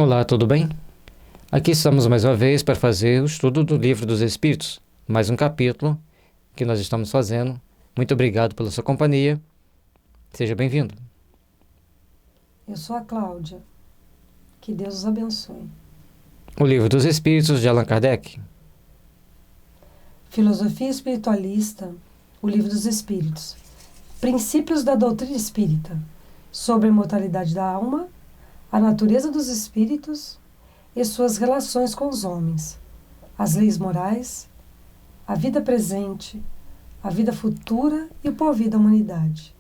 Olá, tudo bem? Aqui estamos mais uma vez para fazer o estudo do Livro dos Espíritos, mais um capítulo que nós estamos fazendo. Muito obrigado pela sua companhia. Seja bem-vindo. Eu sou a Cláudia. Que Deus os abençoe. O Livro dos Espíritos de Allan Kardec. Filosofia espiritualista, o Livro dos Espíritos. Princípios da doutrina espírita sobre a imortalidade da alma, a natureza dos espíritos e suas relações com os homens, as leis morais, a vida presente, a vida futura e o porvir da humanidade,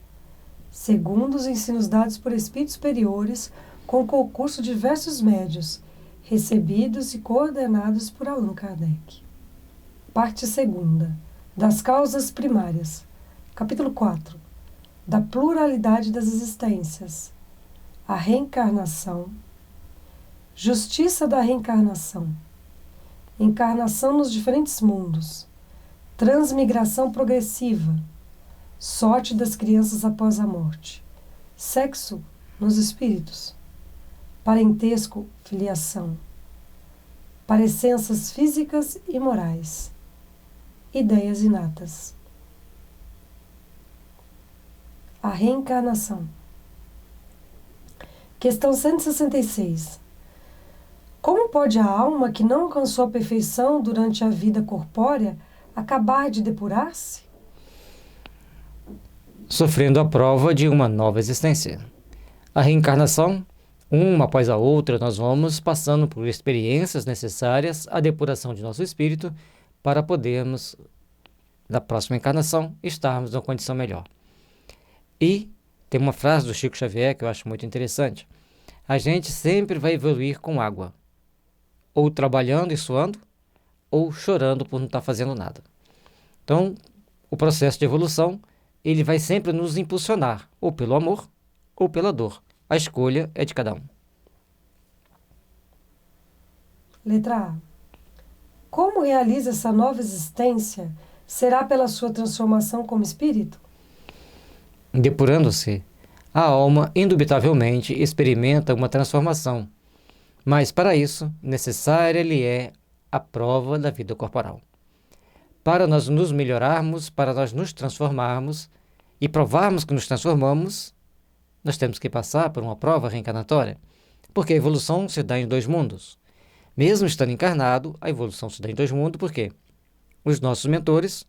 segundo os ensinos dados por espíritos superiores com o concurso de diversos médios, recebidos e coordenados por Allan Kardec. Parte 2ª. Das causas primárias. Capítulo 4. Da pluralidade das existências. A reencarnação. Justiça da reencarnação. Encarnação nos diferentes mundos. Transmigração progressiva. Sorte das crianças após a morte. Sexo nos espíritos. Parentesco, filiação. Parecenças físicas e morais. Ideias inatas. A reencarnação. Questão 166. Como pode a alma que não alcançou a perfeição durante a vida corpórea acabar de depurar-se? Sofrendo a prova de uma nova existência. A reencarnação, uma após a outra, nós vamos passando por experiências necessárias à depuração de nosso espírito para podermos, na próxima encarnação, estarmos numa condição melhor. E tem uma frase do Chico Xavier que eu acho muito interessante. A gente sempre vai evoluir com água, ou trabalhando e suando, ou chorando por não estar fazendo nada. Então, o processo de evolução, ele vai sempre nos impulsionar, ou pelo amor, ou pela dor. A escolha é de cada um. Letra A. Como realiza essa nova existência? Será pela sua transformação como espírito? Depurando-se, a alma indubitavelmente experimenta uma transformação, mas para isso necessária lhe é a prova da vida corporal. Para nós nos melhorarmos, para nós nos transformarmos e provarmos que nos transformamos, nós temos que passar por uma prova reencarnatória, porque a evolução se dá em dois mundos. Mesmo estando encarnado, a evolução se dá em dois mundos, porque os nossos mentores,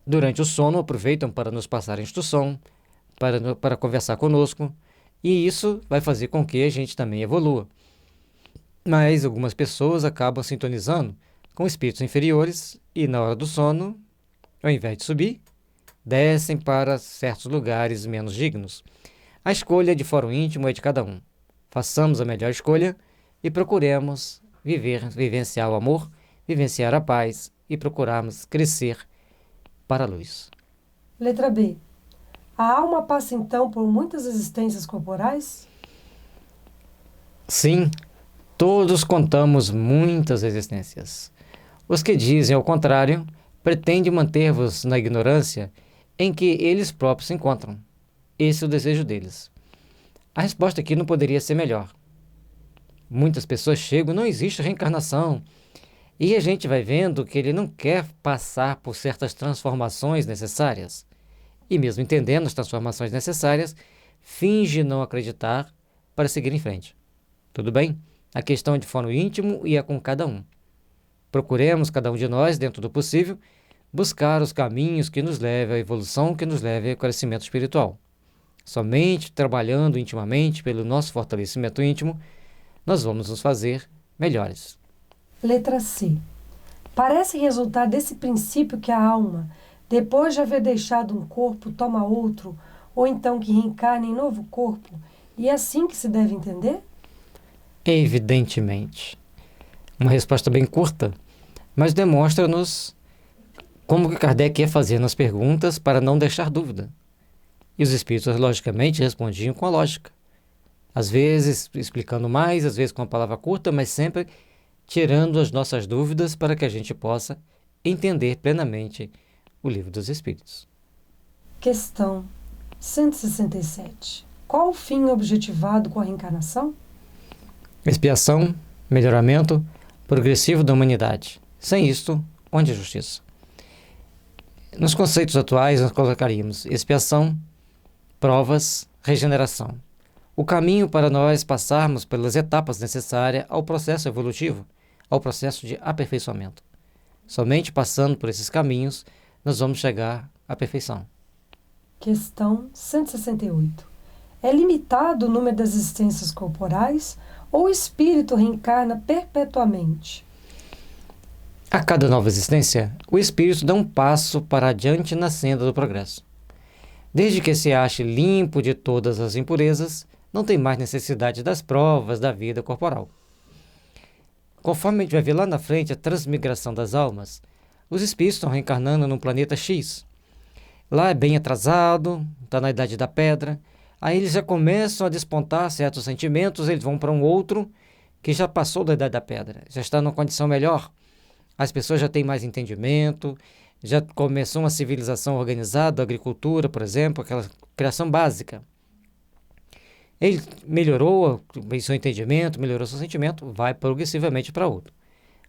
durante o sono, aproveitam para nos passar instrução, para conversar conosco, e isso vai fazer com que a gente também evolua. Mas algumas pessoas acabam sintonizando com espíritos inferiores e, na hora do sono, ao invés de subir, descem para certos lugares menos dignos. A escolha de fórum íntimo é de cada um. Façamos a melhor escolha e procuremos vivenciar o amor, vivenciar a paz e procurarmos crescer para a luz. Letra B. A alma passa então por muitas existências corporais? Sim, todos contamos muitas existências. Os que dizem ao contrário pretendem manter-vos na ignorância em que eles próprios se encontram. Esse é o desejo deles. A resposta aqui não poderia ser melhor. Muitas pessoas chegam, não existe reencarnação. E a gente vai vendo que ele não quer passar por certas transformações necessárias. E mesmo entendendo as transformações necessárias, finge não acreditar para seguir em frente. Tudo bem? A questão é de fórum íntimo e é com cada um. Procuremos, cada um de nós, dentro do possível, buscar os caminhos que nos levem à evolução, que nos levem ao crescimento espiritual. Somente trabalhando intimamente pelo nosso fortalecimento íntimo, nós vamos nos fazer melhores. Letra C. Parece resultar desse princípio que a alma, depois de haver deixado um corpo, toma outro, ou então que reencarna em novo corpo, e é assim que se deve entender? Evidentemente. Uma resposta bem curta, mas demonstra-nos como que Kardec ia fazendo as perguntas para não deixar dúvida. E os espíritos, logicamente, respondiam com a lógica. Às vezes explicando mais, às vezes com uma palavra curta, mas sempre tirando as nossas dúvidas para que a gente possa entender plenamente o Livro dos Espíritos. Questão 167. Qual o fim objetivado com a reencarnação? Expiação, melhoramento progressivo da humanidade. Sem isto, onde a justiça? Nos conceitos atuais, nós colocaríamos expiação, provas, regeneração. O caminho para nós passarmos pelas etapas necessárias ao processo evolutivo, ao processo de aperfeiçoamento. Somente passando por esses caminhos, nós vamos chegar à perfeição. Questão 168. É limitado o número das existências corporais ou o espírito reencarna perpetuamente? A cada nova existência, o espírito dá um passo para adiante na senda do progresso. Desde que se ache limpo de todas as impurezas, não tem mais necessidade das provas da vida corporal. Conforme a gente vai ver lá na frente a transmigração das almas, os espíritos estão reencarnando num planeta X. Lá é bem atrasado, está na idade da pedra. Aí eles já começam a despontar certos sentimentos, eles vão para um outro que já passou da idade da pedra, já está numa condição melhor. As pessoas já têm mais entendimento, já começou uma civilização organizada, a agricultura, por exemplo, aquela criação básica. Ele melhorou seu entendimento, melhorou seu sentimento, vai progressivamente para outro.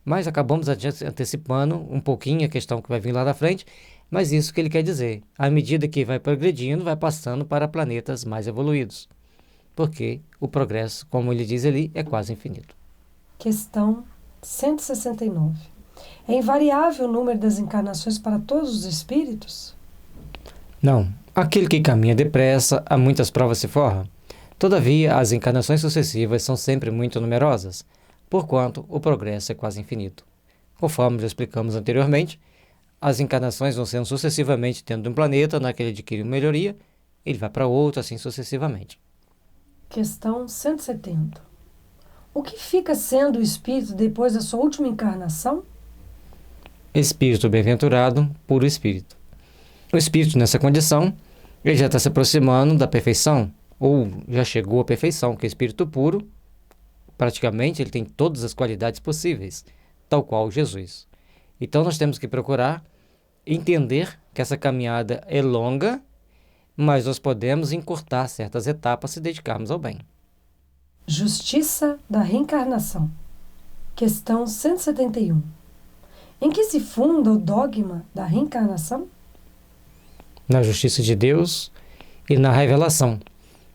Mas acabamos antecipando um pouquinho a questão que vai vir lá na frente, mas isso que ele quer dizer. À medida que vai progredindo, vai passando para planetas mais evoluídos. Porque o progresso, como ele diz ali, é quase infinito. Questão 169. É invariável o número das encarnações para todos os espíritos? Não. Aquele que caminha depressa, a muitas provas se forra. Todavia, as encarnações sucessivas são sempre muito numerosas, porquanto o progresso é quase infinito. Conforme já explicamos anteriormente, as encarnações vão sendo sucessivamente dentro de um planeta, naquele adquire uma melhoria, ele vai para outro, assim sucessivamente. Questão 170. O que fica sendo o espírito depois da sua última encarnação? Espírito bem-aventurado, puro espírito. O espírito nessa condição, ele já está se aproximando da perfeição, ou já chegou à perfeição, que é espírito puro, praticamente ele tem todas as qualidades possíveis, tal qual Jesus. Então nós temos que procurar entender que essa caminhada é longa, mas nós podemos encurtar certas etapas se dedicarmos ao bem. Justiça da reencarnação. Questão 171. Em que se funda o dogma da reencarnação? Na justiça de Deus e na revelação,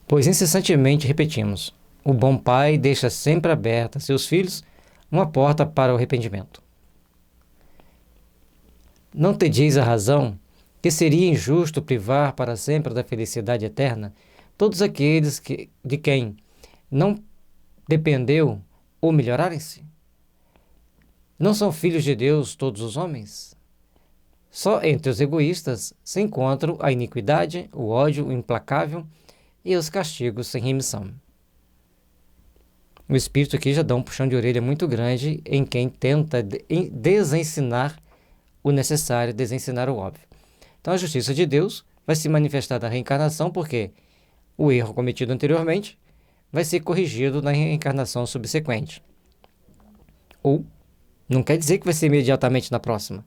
pois incessantemente repetimos: o bom pai deixa sempre aberta a seus filhos uma porta para o arrependimento. Não tedeis a razão que seria injusto privar para sempre da felicidade eterna todos aqueles de quem não dependeu ou melhorarem-se? Não são filhos de Deus todos os homens? Só entre os egoístas se encontram a iniquidade, o ódio implacável e os castigos sem remissão. O Espírito aqui já dá um puxão de orelha muito grande em quem tenta desensinar o necessário, desensinar o óbvio. Então a justiça de Deus vai se manifestar na reencarnação porque o erro cometido anteriormente vai ser corrigido na reencarnação subsequente. Ou, não quer dizer que vai ser imediatamente na próxima.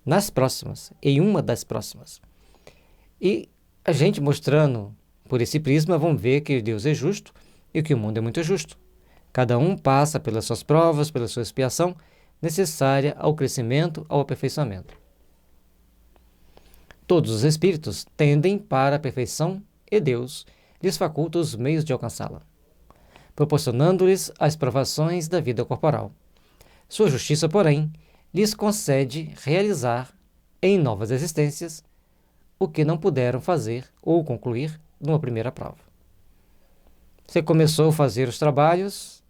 Nas próximas, em uma das próximas. E a gente mostrando por esse prisma, vamos ver que Deus é justo e que o mundo é muito justo. Cada um passa pelas suas provas, pela sua expiação necessária ao crescimento, ao aperfeiçoamento. Todos os espíritos tendem para a perfeição e Deus lhes faculta os meios de alcançá-la, proporcionando-lhes as provações da vida corporal. Sua justiça, porém, lhes concede realizar em novas existências o que não puderam fazer ou concluir numa primeira prova. Você começou a fazer os trabalhos,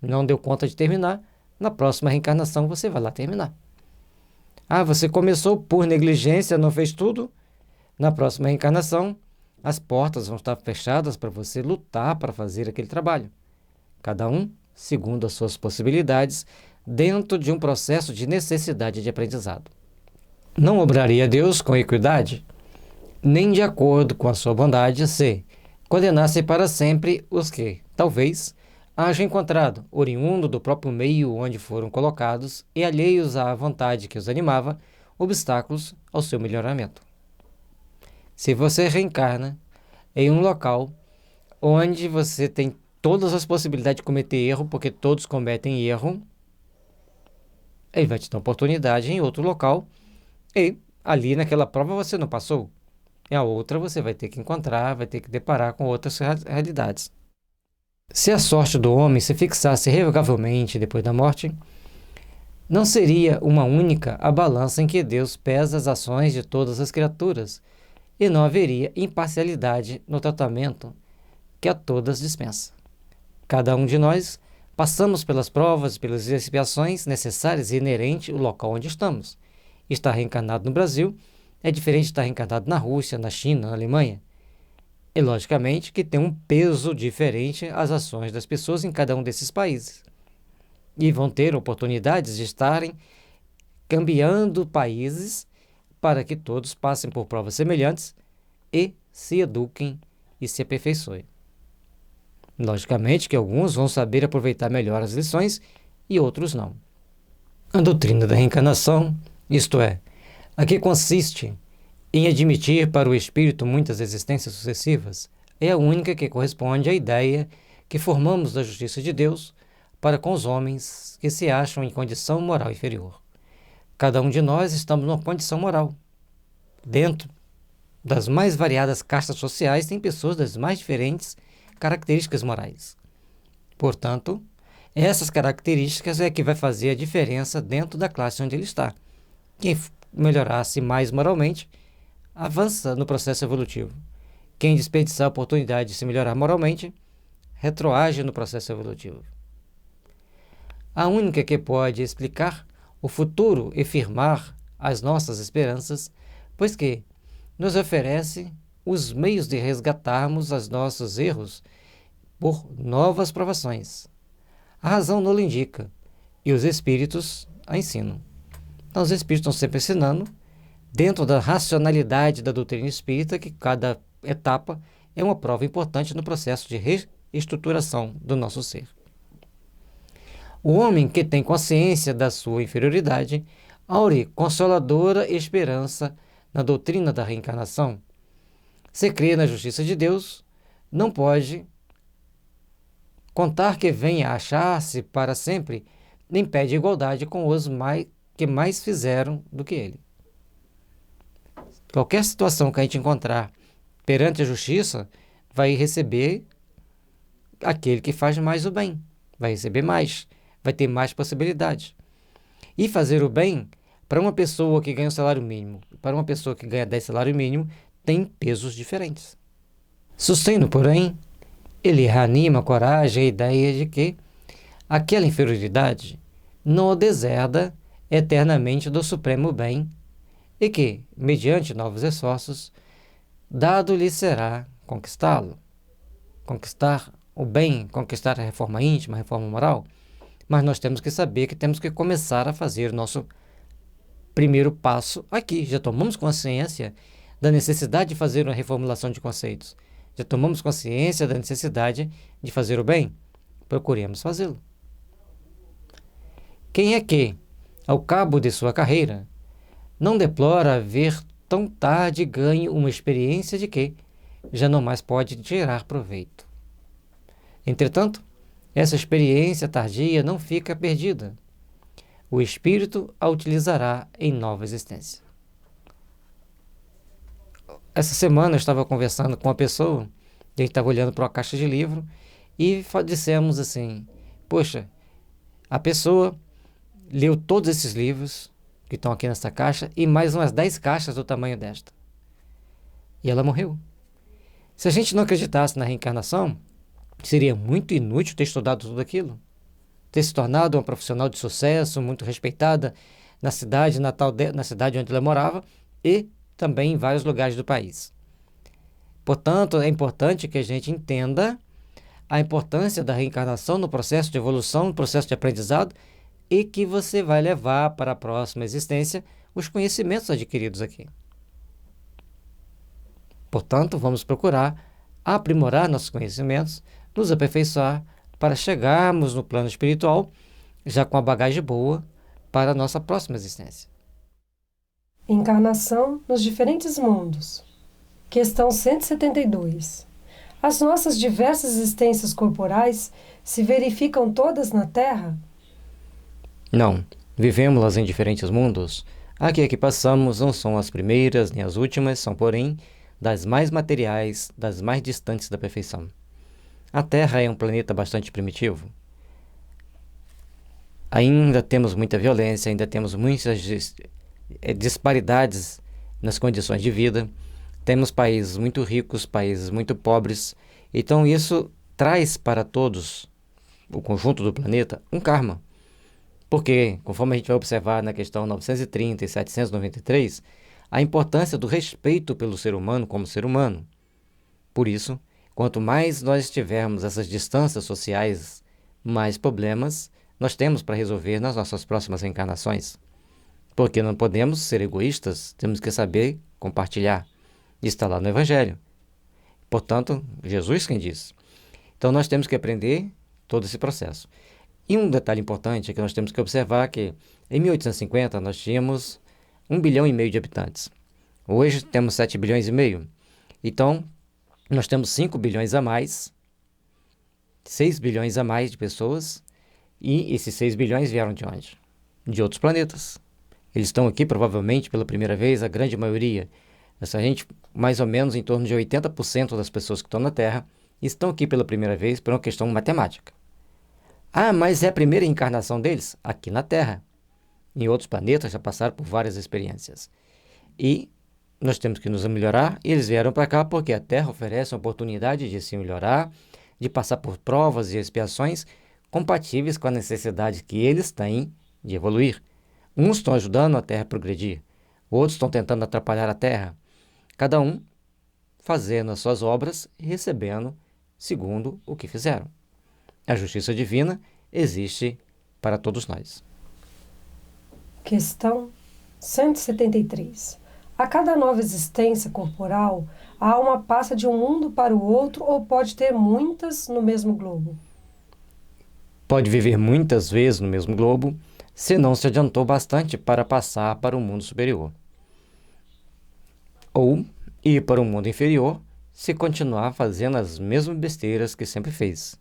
não deu conta de terminar, na próxima reencarnação você vai lá terminar. Você começou por negligência, não fez tudo, na próxima reencarnação as portas vão estar fechadas para você lutar para fazer aquele trabalho. Cada um segundo as suas possibilidades, dentro de um processo de necessidade de aprendizado. Não obraria Deus com equidade, nem de acordo com a sua bondade, se condenasse para sempre os que, talvez, hajam encontrado, oriundo do próprio meio onde foram colocados e alheios à vontade que os animava, obstáculos ao seu melhoramento. Se você reencarna em um local onde você tem todas as possibilidades de cometer erro, porque todos cometem erro, ele vai te dar oportunidade em outro local e ali naquela prova você não passou. E a outra você vai ter que encontrar, vai ter que deparar com outras realidades. Se a sorte do homem se fixasse irrevogavelmente depois da morte, não seria uma única a balança em que Deus pesa as ações de todas as criaturas, e não haveria imparcialidade no tratamento que a todas dispensa. Cada um de nós passamos pelas provas, pelas expiações necessárias e inerentes ao local onde estamos. Estar reencarnado no Brasil é diferente de estar reencarnado na Rússia, na China, na Alemanha. E, logicamente, que tem um peso diferente as ações das pessoas em cada um desses países. E vão ter oportunidades de estarem cambiando países para que todos passem por provas semelhantes e se eduquem e se aperfeiçoem. Logicamente que alguns vão saber aproveitar melhor as lições e outros não. A doutrina da reencarnação, isto é, a que consiste em admitir para o espírito muitas existências sucessivas, é a única que corresponde à ideia que formamos da justiça de Deus para com os homens que se acham em condição moral inferior. Cada um de nós estamos numa condição moral. Dentro das mais variadas castas sociais tem pessoas das mais diferentes características morais. Portanto, essas características é que vai fazer a diferença dentro da classe onde ele está. Quem melhorar-se mais moralmente, avança no processo evolutivo. Quem desperdiçar a oportunidade de se melhorar moralmente, retroage no processo evolutivo. A única que pode explicar o futuro e firmar as nossas esperanças, pois que nos oferece os meios de resgatarmos os nossos erros por novas provações. A razão não lhe indica, e os espíritos a ensinam. Então, os espíritos estão sempre ensinando, dentro da racionalidade da doutrina espírita, que cada etapa é uma prova importante no processo de reestruturação do nosso ser. O homem que tem consciência da sua inferioridade, aure consoladora esperança na doutrina da reencarnação. Se crê na justiça de Deus, não pode contar que venha a achar-se para sempre em pé de igualdade com os que mais fizeram do que ele. Qualquer situação que a gente encontrar perante a justiça, vai receber aquele que faz mais o bem, vai receber mais, vai ter mais possibilidades. E fazer o bem, para uma pessoa que ganha um salário mínimo, para uma pessoa que ganha 10 salários mínimos, tem pesos diferentes. Sustendo, porém, ele reanima a coragem e a ideia de que aquela inferioridade não o deserda eternamente do supremo bem e que, mediante novos esforços, dado-lhe será conquistá-lo. Conquistar o bem, conquistar a reforma íntima, a reforma moral, mas nós temos que saber que temos que começar a fazer o nosso primeiro passo aqui. Já tomamos consciência da necessidade de fazer uma reformulação de conceitos. Já tomamos consciência da necessidade de fazer o bem? Procuremos fazê-lo. Quem é que, ao cabo de sua carreira, não deplora ver tão tarde ganhe uma experiência de que já não mais pode tirar proveito? Entretanto, essa experiência tardia não fica perdida. O espírito a utilizará em nova existência. Essa semana eu estava conversando com uma pessoa, a gente estava olhando para uma caixa de livro e dissemos assim, poxa, a pessoa leu todos esses livros que estão aqui nessa caixa e mais umas 10 caixas do tamanho desta. E ela morreu. Se a gente não acreditasse na reencarnação, seria muito inútil ter estudado tudo aquilo. Ter se tornado uma profissional de sucesso, muito respeitada na cidade natal, na cidade onde ela morava e também em vários lugares do país. Portanto, é importante que a gente entenda a importância da reencarnação no processo de evolução, no processo de aprendizado, e que você vai levar para a próxima existência os conhecimentos adquiridos aqui. Portanto, vamos procurar aprimorar nossos conhecimentos, nos aperfeiçoar para chegarmos no plano espiritual já com a bagagem boa para a nossa próxima existência. Encarnação nos diferentes mundos. Questão 172. As nossas diversas existências corporais se verificam todas na Terra? Não. Vivemos-las em diferentes mundos. Aqui que passamos não são as primeiras nem as últimas, são, porém, das mais materiais, das mais distantes da perfeição. A Terra é um planeta bastante primitivo. Ainda temos muita violência, ainda temos muitas disparidades nas condições de vida. Temos países muito ricos, países muito pobres. Então isso traz para todos, o conjunto do planeta, um karma. Porque, conforme a gente vai observar na questão 930 e 793, a importância do respeito pelo ser humano como ser humano. Por isso, quanto mais nós tivermos essas distâncias sociais, mais problemas nós temos para resolver nas nossas próximas reencarnações. Porque não podemos ser egoístas, temos que saber compartilhar. Isso está lá no Evangelho. Portanto, Jesus quem diz. Então nós temos que aprender todo esse processo. E um detalhe importante é que nós temos que observar que em 1850 nós tínhamos 1,5 bilhão de habitantes. Hoje temos 7,5 bilhões. Então, nós temos 5 bilhões a mais, 6 bilhões a mais de pessoas, e esses 6 bilhões vieram de onde? De outros planetas. Eles estão aqui provavelmente pela primeira vez, a grande maioria. Essa gente, mais ou menos em torno de 80% das pessoas que estão na Terra, estão aqui pela primeira vez por uma questão matemática. Ah, mas é a primeira encarnação deles? Aqui na Terra. Em outros planetas já passaram por várias experiências. E nós temos que nos melhorar, e eles vieram para cá porque a Terra oferece uma oportunidade de se melhorar, de passar por provas e expiações compatíveis com a necessidade que eles têm de evoluir. Uns estão ajudando a Terra a progredir, outros estão tentando atrapalhar a Terra. Cada um fazendo as suas obras e recebendo segundo o que fizeram. A justiça divina existe para todos nós. Questão 173. A cada nova existência corporal, a alma passa de um mundo para o outro ou pode ter muitas no mesmo globo? Pode viver muitas vezes no mesmo globo, se não se adiantou bastante para passar para o mundo superior. Ou ir para o mundo inferior, se continuar fazendo as mesmas besteiras que sempre fez.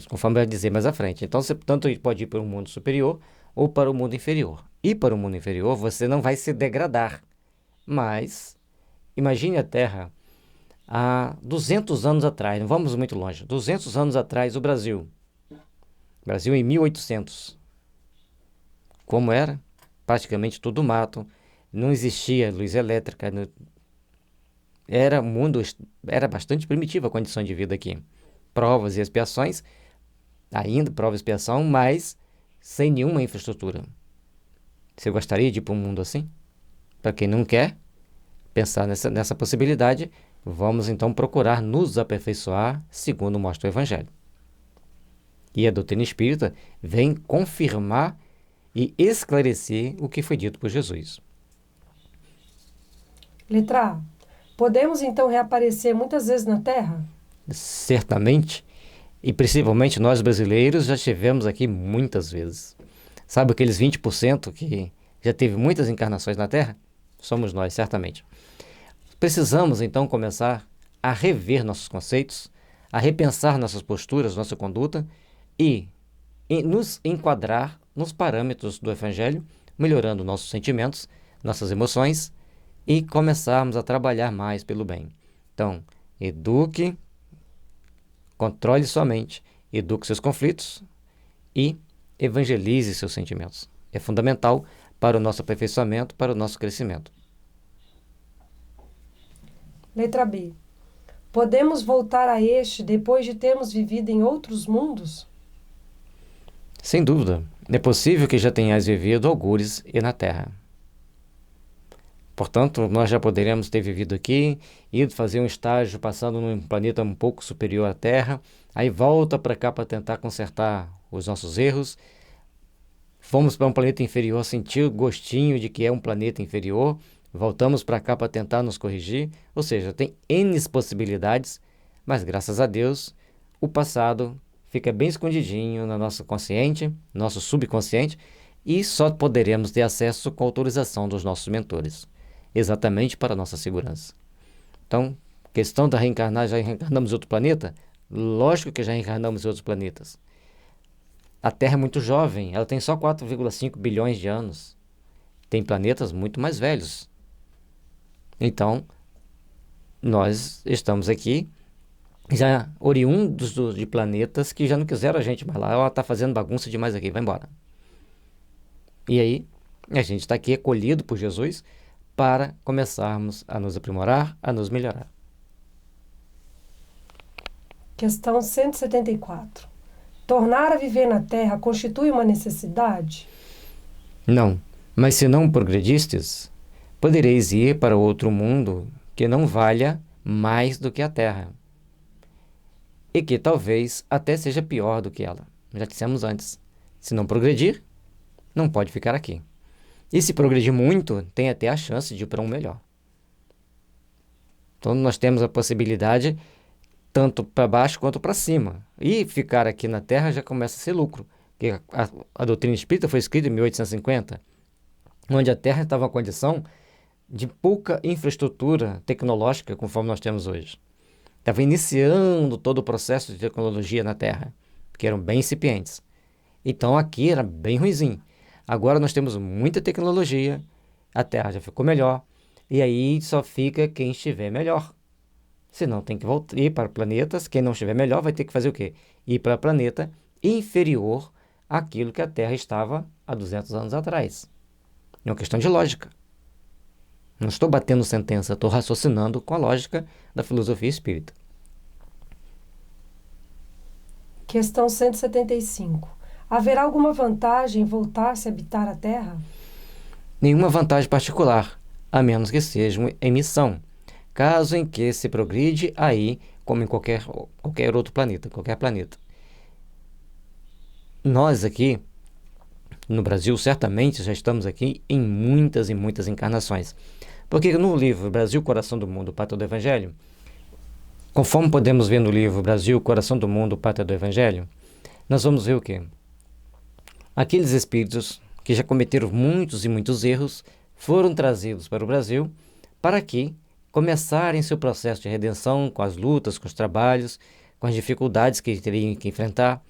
Conforme vai dizer mais à frente. Então, você tanto pode ir para o mundo superior ou para o mundo inferior. Ir para o mundo inferior, você não vai se degradar. Mas, imagine a Terra há 200 anos atrás, não vamos muito longe, 200 anos atrás, o Brasil. Brasil em 1800. Como era? Praticamente tudo mato, não existia luz elétrica, o mundo era bastante primitiva a condição de vida aqui. Provas e expiações, ainda prova e expiação, mas sem nenhuma infraestrutura. Você gostaria de ir para um mundo assim? Para quem não quer pensar nessa possibilidade, vamos então procurar nos aperfeiçoar segundo mostra o Evangelho. E a doutrina espírita vem confirmar e esclarecer o que foi dito por Jesus. Letra A. Podemos então reaparecer muitas vezes na Terra? Certamente, e principalmente nós brasileiros já estivemos aqui muitas vezes. Sabe aqueles 20% que já teve muitas encarnações na Terra? Somos nós, certamente. Precisamos então começar a rever nossos conceitos, a repensar nossas posturas, nossa conduta e nos enquadrar nos parâmetros do Evangelho, melhorando nossos sentimentos, nossas emoções e começarmos a trabalhar mais pelo bem. Então, eduque, controle sua mente, eduque seus conflitos e evangelize seus sentimentos. É fundamental para o nosso aperfeiçoamento, para o nosso crescimento. Letra B. Podemos voltar a este depois de termos vivido em outros mundos? Sem dúvida, é possível que já tenhais vivido algures e na Terra. Portanto, nós já poderemos ter vivido aqui, ido fazer um estágio passando num planeta um pouco superior à Terra, aí volta para cá para tentar consertar os nossos erros. Fomos para um planeta inferior, sentir o gostinho de que é um planeta inferior, voltamos para cá para tentar nos corrigir, ou seja, tem N possibilidades, mas graças a Deus, o passado fica bem escondidinho no nosso consciente, nosso subconsciente, e só poderemos ter acesso com autorização dos nossos mentores, exatamente para a nossa segurança. Então, Questão da reencarnar, já reencarnamos em outro planeta? Lógico que já reencarnamos em outros planetas. A Terra é muito jovem, ela tem só 4,5 bilhões de anos. Tem planetas muito mais velhos. Então, nós estamos aqui já oriundos de planetas que já não quiseram a gente mais lá. Ela está fazendo bagunça demais aqui, vai embora. E aí, a gente está aqui acolhido por Jesus para começarmos a nos aprimorar, a nos melhorar. Questão 174. Tornar a viver na Terra constitui uma necessidade? Não, mas se não progredistes, podereis ir para outro mundo que não valha mais do que a Terra, e que talvez até seja pior do que ela. Já dissemos antes, se não progredir, não pode ficar aqui. E se progredir muito, tem até a chance de ir para um melhor. Então nós temos a possibilidade tanto para baixo quanto para cima. E ficar aqui na Terra já começa a ser lucro. Porque a doutrina espírita foi escrita em 1850, onde a Terra estava em uma condição de pouca infraestrutura tecnológica, conforme nós temos hoje. Estava iniciando todo o processo de tecnologia na Terra, que eram bem incipientes. Então aqui era bem ruinzinho. Agora nós temos muita tecnologia, a Terra já ficou melhor, e aí só fica quem estiver melhor. Senão tem que voltar, ir para planetas, quem não estiver melhor vai ter que fazer o quê? Ir para planeta inferior àquilo que a Terra estava há 200 anos atrás. É uma questão de lógica. Não estou batendo sentença, estou raciocinando com a lógica da filosofia espírita. Questão 175. Haverá alguma vantagem em voltar-se a habitar a Terra? Nenhuma vantagem particular, a menos que seja uma emissão. Caso em que se progride aí, como em qualquer outro planeta, qualquer planeta. Nós aqui, no Brasil, certamente já estamos aqui em muitas e muitas encarnações. Porque no livro Brasil, Coração do Mundo, Pátria do Evangelho, conforme podemos ver no livro Brasil, Coração do Mundo, Pátria do Evangelho, nós vamos ver o quê? Aqueles espíritos que já cometeram muitos e muitos erros foram trazidos para o Brasil para que começarem seu processo de redenção com as lutas, com os trabalhos, com as dificuldades que teriam que enfrentar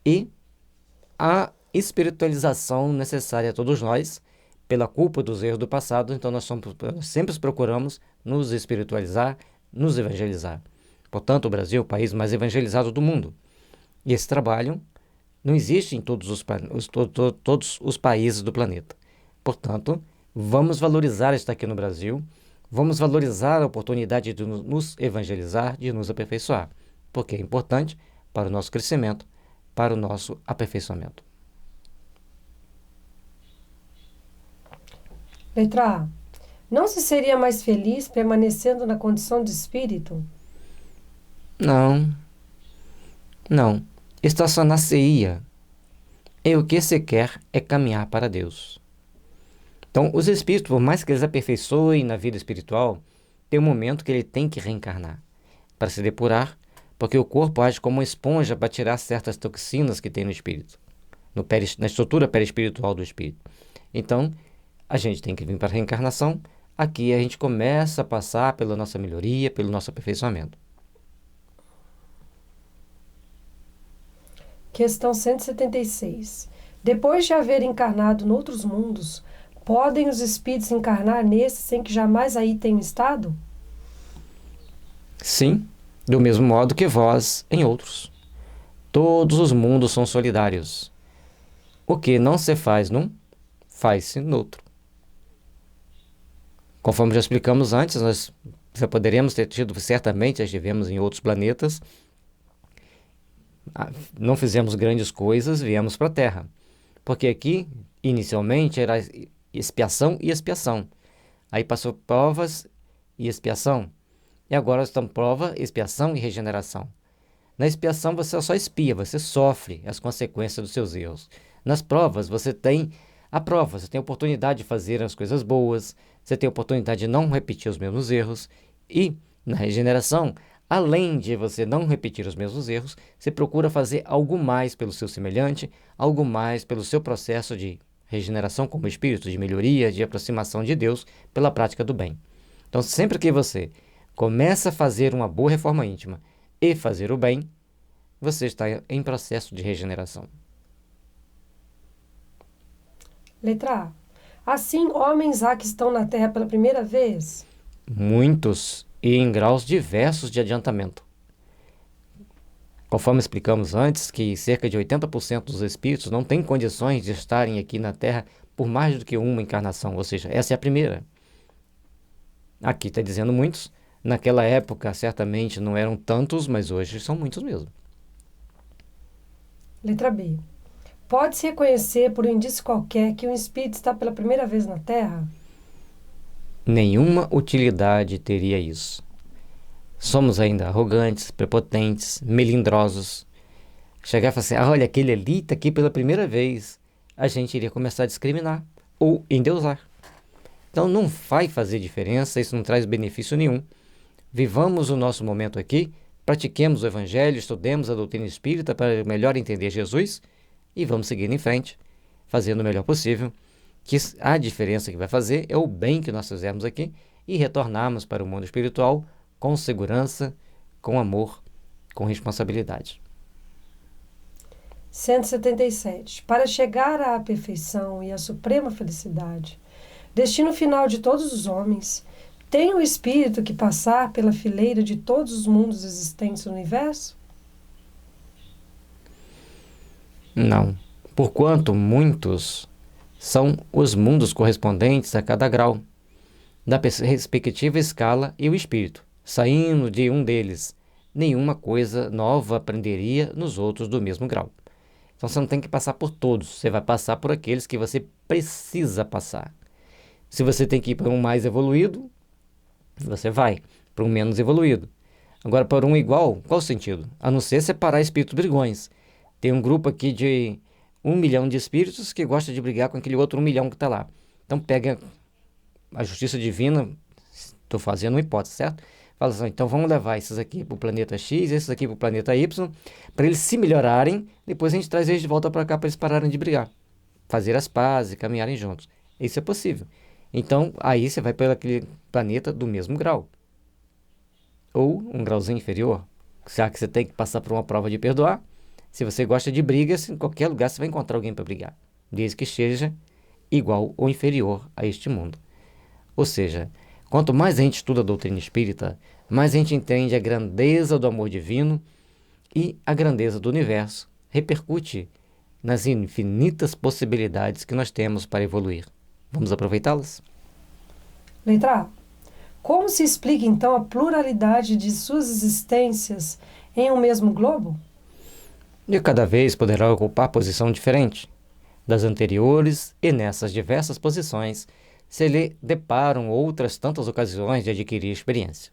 e a espiritualização necessária a todos nós pela culpa dos erros do passado. Então nós sempre procuramos nos espiritualizar, nos evangelizar. Portanto, o Brasil é o país mais evangelizado do mundo. E esse trabalho não existe em todos os países do planeta. Portanto, vamos valorizar estar aqui no Brasil. Vamos valorizar a oportunidade de nos evangelizar, de nos aperfeiçoar, porque é importante para o nosso crescimento, para o nosso aperfeiçoamento. Letra A. Não se seria mais feliz permanecendo na condição de espírito? Não. Estacionar-se-ia. E o que se quer é caminhar para Deus. Então, os espíritos, por mais que eles aperfeiçoem na vida espiritual, tem um momento que ele tem que reencarnar para se depurar, porque o corpo age como uma esponja para tirar certas toxinas que tem no espírito, na estrutura perispiritual do espírito. Então, a gente tem que vir para a reencarnação. Aqui a gente começa a passar pela nossa melhoria, pelo nosso aperfeiçoamento. Questão 176. Depois de haver encarnado noutros mundos, podem os espíritos encarnar nesse sem que jamais aí tenham estado? Sim, do mesmo modo que vós em outros. Todos os mundos são solidários. O que não se faz num, faz-se no outro. Conforme já explicamos antes, nós já poderíamos ter tido, certamente, já estivemos em outros planetas, não fizemos grandes coisas, viemos para a Terra. Porque aqui, inicialmente, era expiação e expiação. Aí passou provas e expiação. E agora estão prova, expiação e regeneração. Na expiação você só expia, você sofre as consequências dos seus erros. Nas provas você tem a prova, você tem a oportunidade de fazer as coisas boas, você tem a oportunidade de não repetir os mesmos erros. E na regeneração, além de você não repetir os mesmos erros, você procura fazer algo mais pelo seu semelhante, algo mais pelo seu processo de regeneração como espírito, de melhoria, de aproximação de Deus pela prática do bem. Então, sempre que você começa a fazer uma boa reforma íntima e fazer o bem, você está em processo de regeneração. Letra A. Assim, homens há que estão na Terra pela primeira vez? Muitos e em graus diversos de adiantamento. Conforme explicamos antes, que cerca de 80% dos espíritos não têm condições de estarem aqui na Terra por mais do que uma encarnação, ou seja, essa é a primeira. Aqui está dizendo muitos, naquela época certamente não eram tantos, mas hoje são muitos mesmo. Letra B. Pode-se reconhecer por um indício qualquer que um espírito está pela primeira vez na Terra? Nenhuma utilidade teria isso. Somos ainda arrogantes, prepotentes, melindrosos. Chegar e falar assim, olha, aquele ali está aqui pela primeira vez. A gente iria começar a discriminar ou endeusar. Então não vai fazer diferença, isso não traz benefício nenhum. Vivamos o nosso momento aqui, pratiquemos o Evangelho, estudemos a doutrina espírita para melhor entender Jesus e vamos seguir em frente, fazendo o melhor possível, que a diferença que vai fazer é o bem que nós fizemos aqui e retornarmos para o mundo espiritual com segurança, com amor, com responsabilidade. 177. Para chegar à perfeição e à suprema felicidade, destino final de todos os homens, tem o espírito que passar pela fileira de todos os mundos existentes no universo? Não, porquanto muitos são os mundos correspondentes a cada grau, da respectiva escala e o espírito, saindo de um deles, nenhuma coisa nova aprenderia nos outros do mesmo grau. Então você não tem que passar por todos, você vai passar por aqueles que você precisa passar. Se você tem que ir para um mais evoluído, você vai para um menos evoluído. Agora, para um igual, qual o sentido? A não ser separar espíritos brigões. Tem um grupo aqui de 1 milhão de espíritos que gosta de brigar com aquele outro 1 milhão que está lá. Então pega a justiça divina, estou fazendo uma hipótese, certo? Fala assim, então vamos levar esses aqui para o planeta X, esses aqui para o planeta Y, para eles se melhorarem, depois a gente traz eles de volta para cá para eles pararem de brigar. Fazer as pazes, caminharem juntos. Isso é possível. Então, aí você vai para aquele planeta do mesmo grau. Ou um grauzinho inferior. Já que você tem que passar por uma prova de perdoar, se você gosta de brigas, em qualquer lugar você vai encontrar alguém para brigar. Desde que esteja igual ou inferior a este mundo. Ou seja, quanto mais a gente estuda a doutrina espírita, mais a gente entende a grandeza do amor divino e a grandeza do universo repercute nas infinitas possibilidades que nós temos para evoluir. Vamos aproveitá-las? Letra A. Como se explica, então, a pluralidade de suas existências em um mesmo globo? E cada vez poderá ocupar posição diferente das anteriores, e nessas diversas posições se lhe deparam outras tantas ocasiões de adquirir experiência.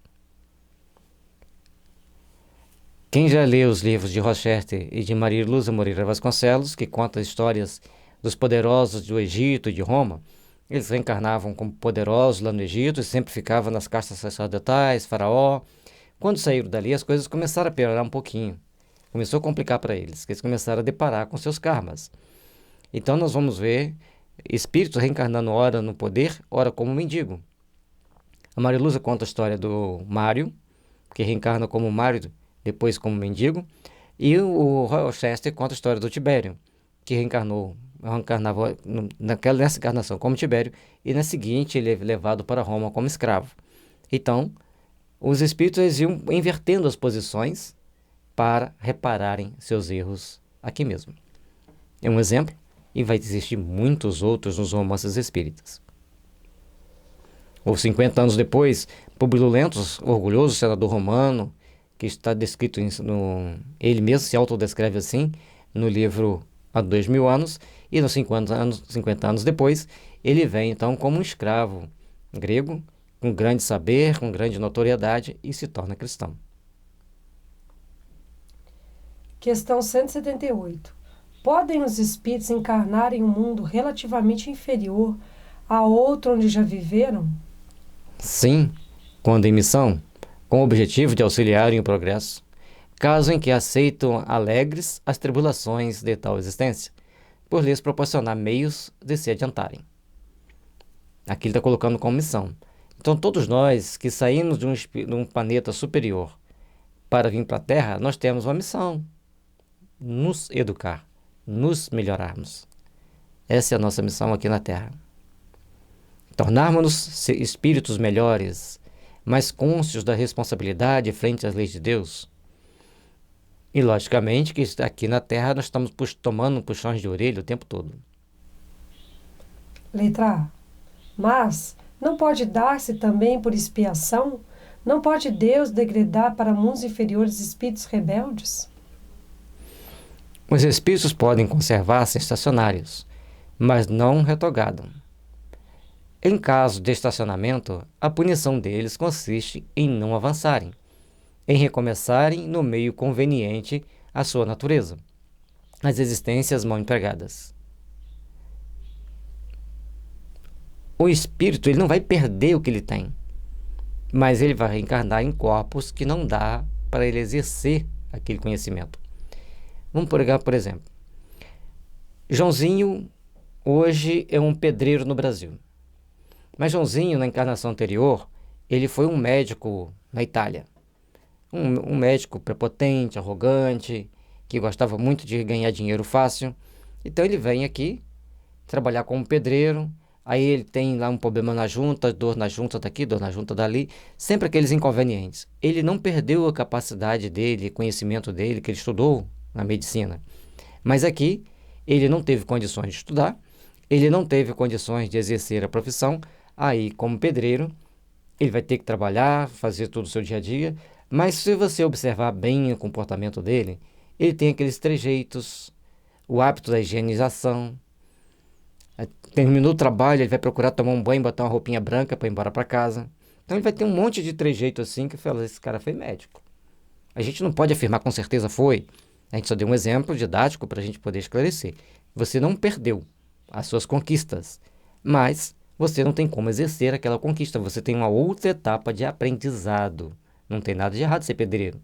Quem já leu os livros de Rochester e de Maria Lúcia Moreira Vasconcelos, que conta histórias dos poderosos do Egito e de Roma, eles reencarnavam como poderosos lá no Egito e sempre ficavam nas castas sacerdotais, faraó. Quando saíram dali, as coisas começaram a piorar um pouquinho. Começou a complicar para eles, que eles começaram a deparar com seus karmas. Então nós vamos ver espíritos reencarnando ora no poder, ora como mendigo. A Maria Lúcia conta a história do Mário, que reencarna como Mário, depois como mendigo, e o Rochester conta a história do Tibério, que reencarnava nessa encarnação como Tibério, e na seguinte ele é levado para Roma como escravo. Então, os espíritos iam invertendo as posições para repararem seus erros aqui mesmo. É um exemplo, e vai existir muitos outros nos romances espíritas. Ou 50 anos depois, Públio Lentulus, orgulhoso senador romano, que está descrito, ele mesmo se autodescreve assim, no livro Há 2000 anos, e nos 50 anos depois, ele vem então como um escravo grego, com grande saber, com grande notoriedade, e se torna cristão. Questão 178. Podem os espíritos encarnar em um mundo relativamente inferior a outro onde já viveram? Sim, quando em missão, com o objetivo de auxiliarem o progresso, caso em que aceitam alegres as tribulações de tal existência, por lhes proporcionar meios de se adiantarem. Aqui ele está colocando como missão. Então, todos nós que saímos de um planeta superior para vir para a Terra, nós temos uma missão: nos educar, nos melhorarmos. Essa é a nossa missão aqui na Terra. Tornarmos-nos espíritos melhores, mais conscientes da responsabilidade frente às leis de Deus. E, logicamente, que aqui na Terra nós estamos tomando puxões de orelha o tempo todo. Letra A. Mas não pode dar-se também por expiação? Não pode Deus degradar para mundos inferiores espíritos rebeldes? Os espíritos podem conservar-se estacionários, mas não retogado. Em caso de estacionamento, a punição deles consiste em não avançarem, em recomeçarem no meio conveniente à sua natureza, as existências mal empregadas. O espírito ele não vai perder o que ele tem, mas ele vai reencarnar em corpos que não dá para ele exercer aquele conhecimento. Vamos pegar, por exemplo, Joãozinho hoje é um pedreiro no Brasil. Mas Joãozinho, na encarnação anterior, ele foi um médico na Itália. Um médico prepotente, arrogante, que gostava muito de ganhar dinheiro fácil. Então ele vem aqui trabalhar como pedreiro, aí ele tem lá um problema na junta, dor na junta daqui, dor na junta dali, sempre aqueles inconvenientes. Ele não perdeu a capacidade dele, conhecimento dele, que ele estudou na medicina. Mas aqui, ele não teve condições de estudar, ele não teve condições de exercer a profissão, aí, como pedreiro, ele vai ter que trabalhar, fazer tudo o seu dia a dia, mas se você observar bem o comportamento dele, ele tem aqueles trejeitos, o hábito da higienização. Terminou o trabalho, ele vai procurar tomar um banho, botar uma roupinha branca para ir embora para casa. Então ele vai ter um monte de trejeito assim que fala, esse cara foi médico. A gente não pode afirmar com certeza foi. A gente só deu um exemplo didático para a gente poder esclarecer. Você não perdeu as suas conquistas, mas você não tem como exercer aquela conquista. Você tem uma outra etapa de aprendizado. Não tem nada de errado ser pedreiro,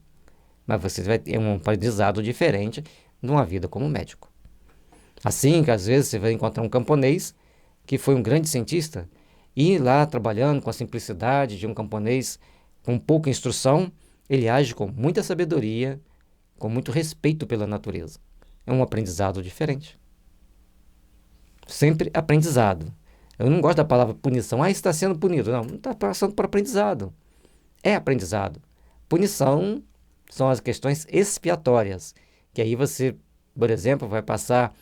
mas você vai ter um aprendizado diferente de uma vida como médico. Assim que às vezes você vai encontrar um camponês que foi um grande cientista e lá trabalhando com a simplicidade de um camponês com pouca instrução, ele age com muita sabedoria, com muito respeito pela natureza. É um aprendizado diferente. Sempre aprendizado. Eu não gosto da palavra punição. Ah, está sendo punido. Não está passando por aprendizado. É aprendizado. Punição são as questões expiatórias, que aí você, por exemplo, vai passar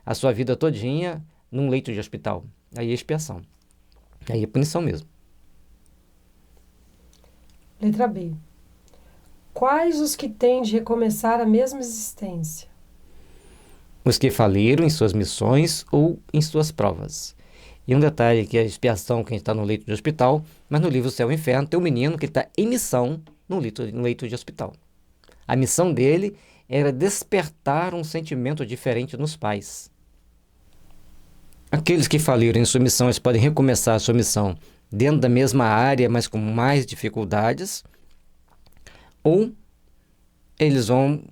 a sua vida todinha num leito de hospital. Aí é expiação. Aí é punição mesmo. Letra B. Quais os que têm de recomeçar a mesma existência? Os que faliram em suas missões ou em suas provas. E um detalhe que a expiação, quem está no leito de hospital, mas no livro Céu e Inferno tem um menino que está em missão no leito de hospital. A missão dele era despertar um sentimento diferente nos pais. Aqueles que faliram em sua missão, eles podem recomeçar a sua missão dentro da mesma área, mas com mais dificuldades, ou eles vão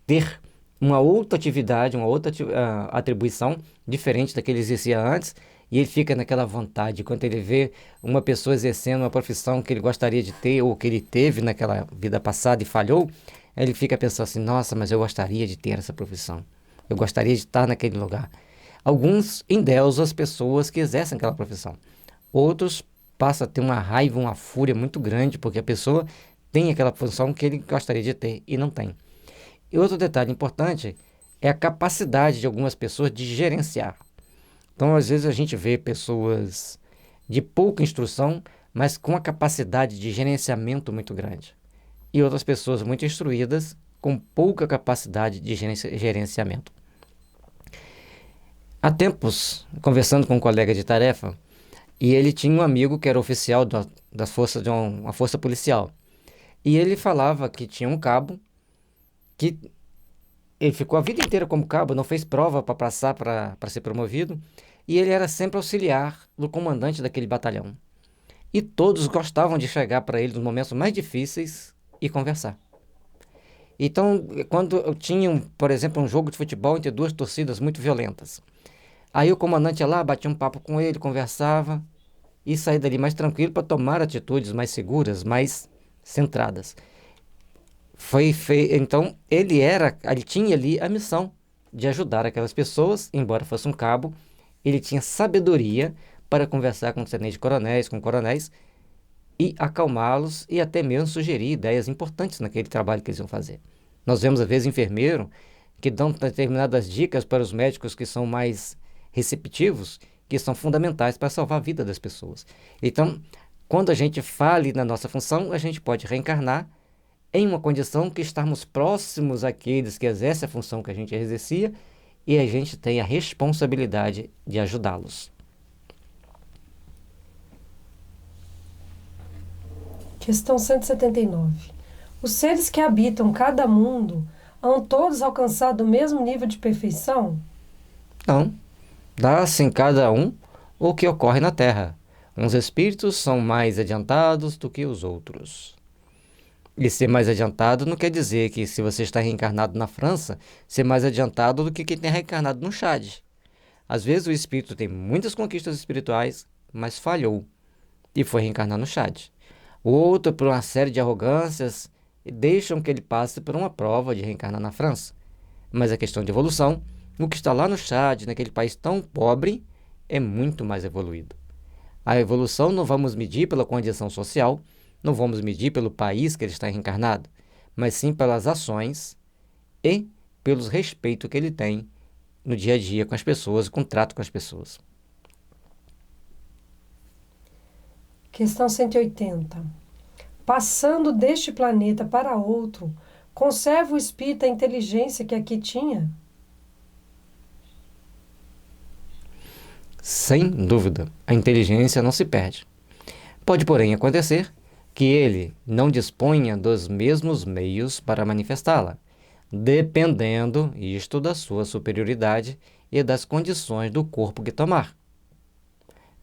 ter uma outra atividade, uma outra atribuição diferente da que ele exercia antes, e ele fica naquela vontade. Quando ele vê uma pessoa exercendo uma profissão que ele gostaria de ter, ou que ele teve naquela vida passada e falhou, ele fica pensando assim, nossa, mas eu gostaria de ter essa profissão. Eu gostaria de estar naquele lugar. Alguns endeusam as pessoas que exercem aquela profissão. Outros passam a ter uma raiva, uma fúria muito grande, porque a pessoa tem aquela função que ele gostaria de ter e não tem. E outro detalhe importante é a capacidade de algumas pessoas de gerenciar. Então, às vezes, a gente vê pessoas de pouca instrução, mas com a capacidade de gerenciamento muito grande. E outras pessoas muito instruídas, com pouca capacidade de gerenciamento. Há tempos, conversando com um colega de tarefa, e ele tinha um amigo que era oficial das forças de uma força policial. E ele falava que tinha um cabo que ele ficou a vida inteira como cabo, não fez prova para passar para ser promovido, e ele era sempre auxiliar do comandante daquele batalhão. E todos gostavam de chegar para ele nos momentos mais difíceis e conversar. Então, quando eu tinha, por exemplo, um jogo de futebol entre duas torcidas muito violentas, aí o comandante ia lá, batia um papo com ele, conversava, e sair dali mais tranquilo para tomar atitudes mais seguras, mais centradas. Então, ele tinha ali a missão de ajudar aquelas pessoas, embora fosse um cabo, ele tinha sabedoria para conversar com tenentes-coronéis, com coronéis, e acalmá-los e até mesmo sugerir ideias importantes naquele trabalho que eles iam fazer. Nós vemos, às vezes, enfermeiro que dão determinadas dicas para os médicos que são mais receptivos, que são fundamentais para salvar a vida das pessoas. Então, quando a gente fale na nossa função, a gente pode reencarnar em uma condição que estarmos próximos àqueles que exercem a função que a gente exercia e a gente tem a responsabilidade de ajudá-los. Questão 179. Os seres que habitam cada mundo hão todos alcançado o mesmo nível de perfeição? Não. Dá-se em cada um o que ocorre na Terra. Uns espíritos são mais adiantados do que os outros. E ser mais adiantado não quer dizer que, se você está reencarnado na França, ser mais adiantado do que quem tem reencarnado no Chad. Às vezes o espírito tem muitas conquistas espirituais, mas falhou e foi reencarnar no Chad. O outro, por uma série de arrogâncias, deixam que ele passe por uma prova de reencarnar na França. Mas a questão de evolução, o que está lá no Chad, naquele país tão pobre, é muito mais evoluído. A evolução não vamos medir pela condição social, não vamos medir pelo país que ele está reencarnado, mas sim pelas ações e pelos respeitos que ele tem no dia a dia com as pessoas, com o trato com as pessoas. Questão 180. Passando deste planeta para outro, conserva o espírito a inteligência que aqui tinha? Sem dúvida, a inteligência não se perde. Pode, porém, acontecer que ele não disponha dos mesmos meios para manifestá-la, dependendo isto da sua superioridade e das condições do corpo que tomar.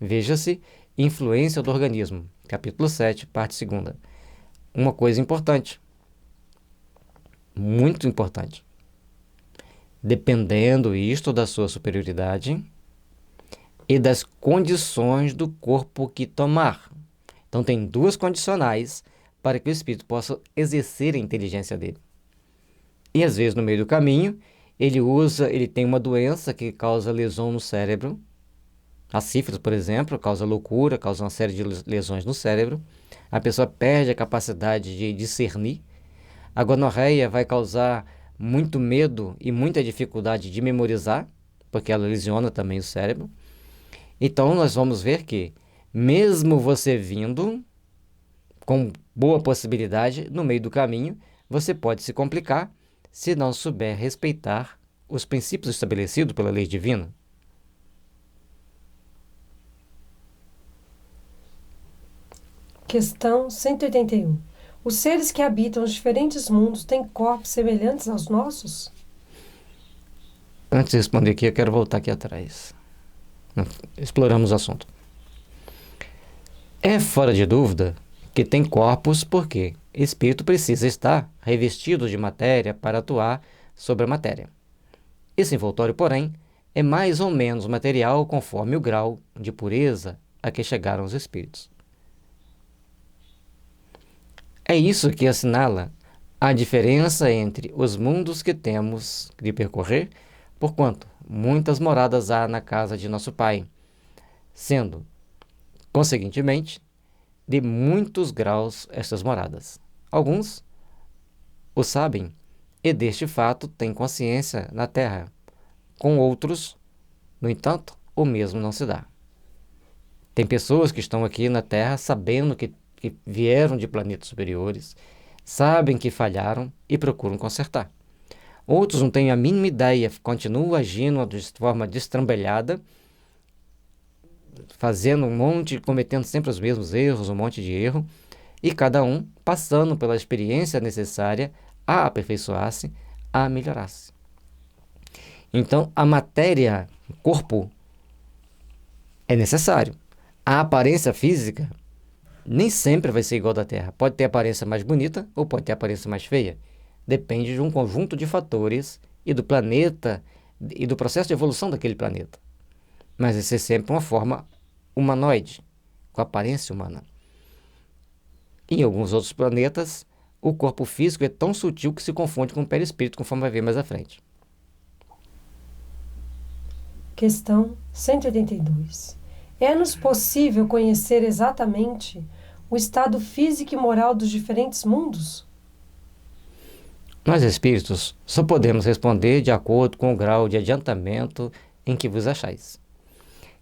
Veja-se influência do organismo, capítulo 7, parte 2ª. Uma coisa importante, muito importante, dependendo isto da sua superioridade e das condições do corpo que tomar. Então, tem duas condicionais para que o espírito possa exercer a inteligência dele. E, às vezes, no meio do caminho, ele tem uma doença que causa lesão no cérebro. A sífilis, por exemplo, causa loucura, causa uma série de lesões no cérebro. A pessoa perde a capacidade de discernir. A gonorreia vai causar muito medo e muita dificuldade de memorizar, porque ela lesiona também o cérebro. Então, nós vamos ver que, mesmo você vindo com boa possibilidade, no meio do caminho, você pode se complicar se não souber respeitar os princípios estabelecidos pela lei divina. Questão 181. Os seres que habitam os diferentes mundos têm corpos semelhantes aos nossos? Antes de responder aqui, eu quero voltar aqui atrás. Exploramos o assunto. É fora de dúvida que tem corpos porque espírito precisa estar revestido de matéria para atuar sobre a matéria. Esse envoltório, porém, é mais ou menos material conforme o grau de pureza a que chegaram os espíritos. É isso que assinala a diferença entre os mundos que temos de percorrer, porquanto muitas moradas há na casa de nosso Pai, sendo, conseguintemente, de muitos graus estas moradas. Alguns o sabem e deste fato têm consciência na Terra. Com outros, no entanto, o mesmo não se dá. Tem pessoas que estão aqui na Terra sabendo que vieram de planetas superiores, sabem que falharam e procuram consertar. Outros não têm a mínima ideia, continuam agindo de forma destrambelhada, fazendo cometendo sempre os mesmos erros, um monte de erro, e cada um passando pela experiência necessária a aperfeiçoar-se, a melhorar-se. Então, a matéria, o corpo, é necessário. A aparência física nem sempre vai ser igual da Terra. Pode ter aparência mais bonita ou pode ter aparência mais feia. Depende de um conjunto de fatores e do planeta e do processo de evolução daquele planeta. Mas vai ser sempre uma forma humanoide, com a aparência humana. Em alguns outros planetas, o corpo físico é tão sutil que se confunde com o perispírito, conforme vai ver mais à frente. Questão 182. É-nos possível conhecer exatamente o estado físico e moral dos diferentes mundos? Nós, espíritos, só podemos responder de acordo com o grau de adiantamento em que vos achais.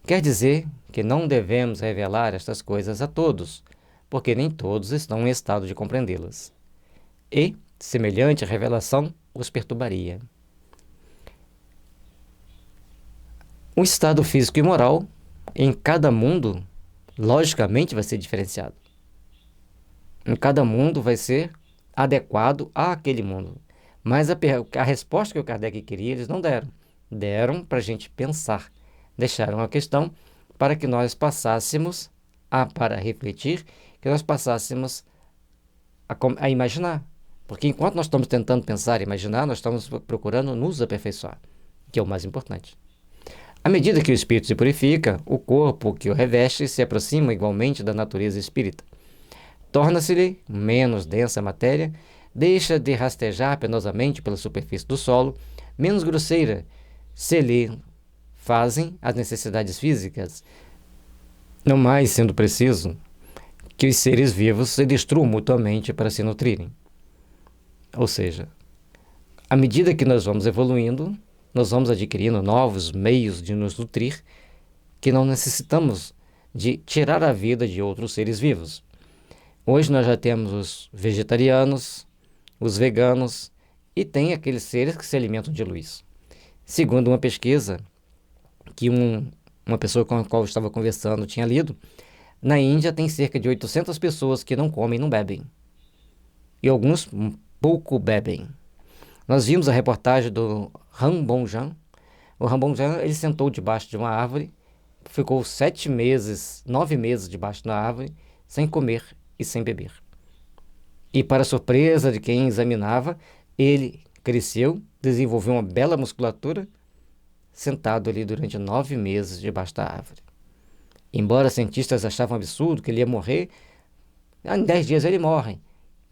Quer dizer que não devemos revelar estas coisas a todos, porque nem todos estão em estado de compreendê-las. E, semelhante revelação, os perturbaria. O estado físico e moral em cada mundo, logicamente, vai ser diferenciado. Em cada mundo vai ser adequado àquele mundo. Mas a resposta que o Kardec queria, eles não deram. Deram para a gente pensar. Deixaram a questão para que nós passássemos para refletir, que nós passássemos a imaginar. Porque enquanto nós estamos tentando pensar e imaginar, nós estamos procurando nos aperfeiçoar, que é o mais importante. À medida que o espírito se purifica, o corpo que o reveste se aproxima igualmente da natureza espírita. Torna-se-lhe menos densa a matéria, deixa de rastejar penosamente pela superfície do solo, menos grosseira se lhe fazem as necessidades físicas, não mais sendo preciso que os seres vivos se destruam mutuamente para se nutrirem. Ou seja, à medida que nós vamos evoluindo, nós vamos adquirindo novos meios de nos nutrir, que não necessitamos de tirar a vida de outros seres vivos. Hoje nós já temos os vegetarianos, os veganos e tem aqueles seres que se alimentam de luz. Segundo uma pesquisa que uma pessoa com a qual eu estava conversando tinha lido, na Índia tem cerca de 800 pessoas que não comem e não bebem. E alguns pouco bebem. Nós vimos a reportagem do Rambonjan. O Rambonjan, ele sentou debaixo de uma árvore, ficou 9 meses debaixo da árvore, sem comer e sem beber. E para surpresa de quem examinava, ele cresceu, desenvolveu uma bela musculatura, sentado ali durante 9 meses debaixo da árvore. Embora cientistas achavam absurdo que ele ia morrer, em 10 dias ele morre.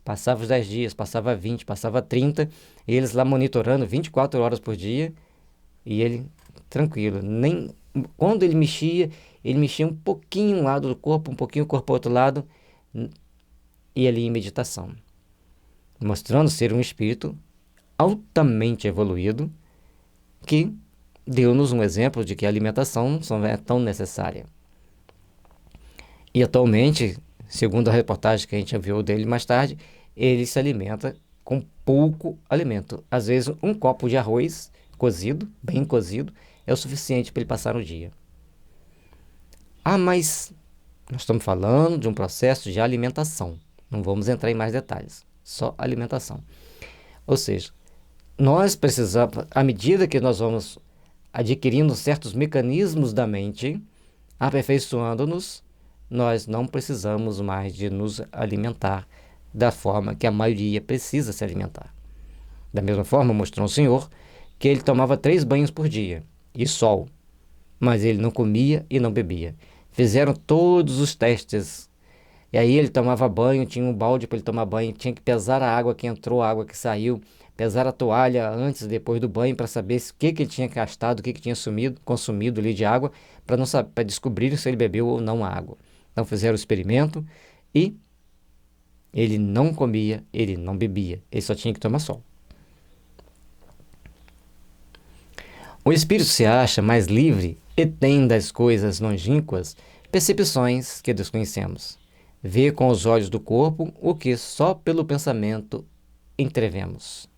Passava os 10 dias, passava 20, passava 30, e eles lá monitorando 24 horas por dia, e ele tranquilo. Nem quando ele mexia um pouquinho um lado do corpo, um pouquinho o corpo para o outro lado, e ali em meditação. Mostrando ser um espírito altamente evoluído, que deu-nos um exemplo de que a alimentação não é tão necessária. E atualmente, segundo a reportagem que a gente viu dele mais tarde, ele se alimenta com pouco alimento. Às vezes, um copo de arroz cozido, bem cozido, é o suficiente para ele passar o dia. Mas nós estamos falando de um processo de alimentação. Não vamos entrar em mais detalhes, só alimentação. Ou seja, nós precisamos, à medida que nós vamos adquirindo certos mecanismos da mente, aperfeiçoando-nos, nós não precisamos mais de nos alimentar da forma que a maioria precisa se alimentar. Da mesma forma, mostrou um senhor que ele tomava 3 banhos por dia, e sol, mas ele não comia e não bebia. Fizeram todos os testes, e aí ele tomava banho, tinha um balde para ele tomar banho, tinha que pesar a água que entrou, a água que saiu, pesar a toalha antes e depois do banho para saber o que ele tinha gastado, o que tinha consumido ali de água, para descobrir se ele bebeu ou não a água. Então fizeram o experimento e ele não comia, ele não bebia, ele só tinha que tomar sol. O espírito se acha mais livre e tem das coisas longínquas percepções que desconhecemos. Vê com os olhos do corpo o que só pelo pensamento entrevemos.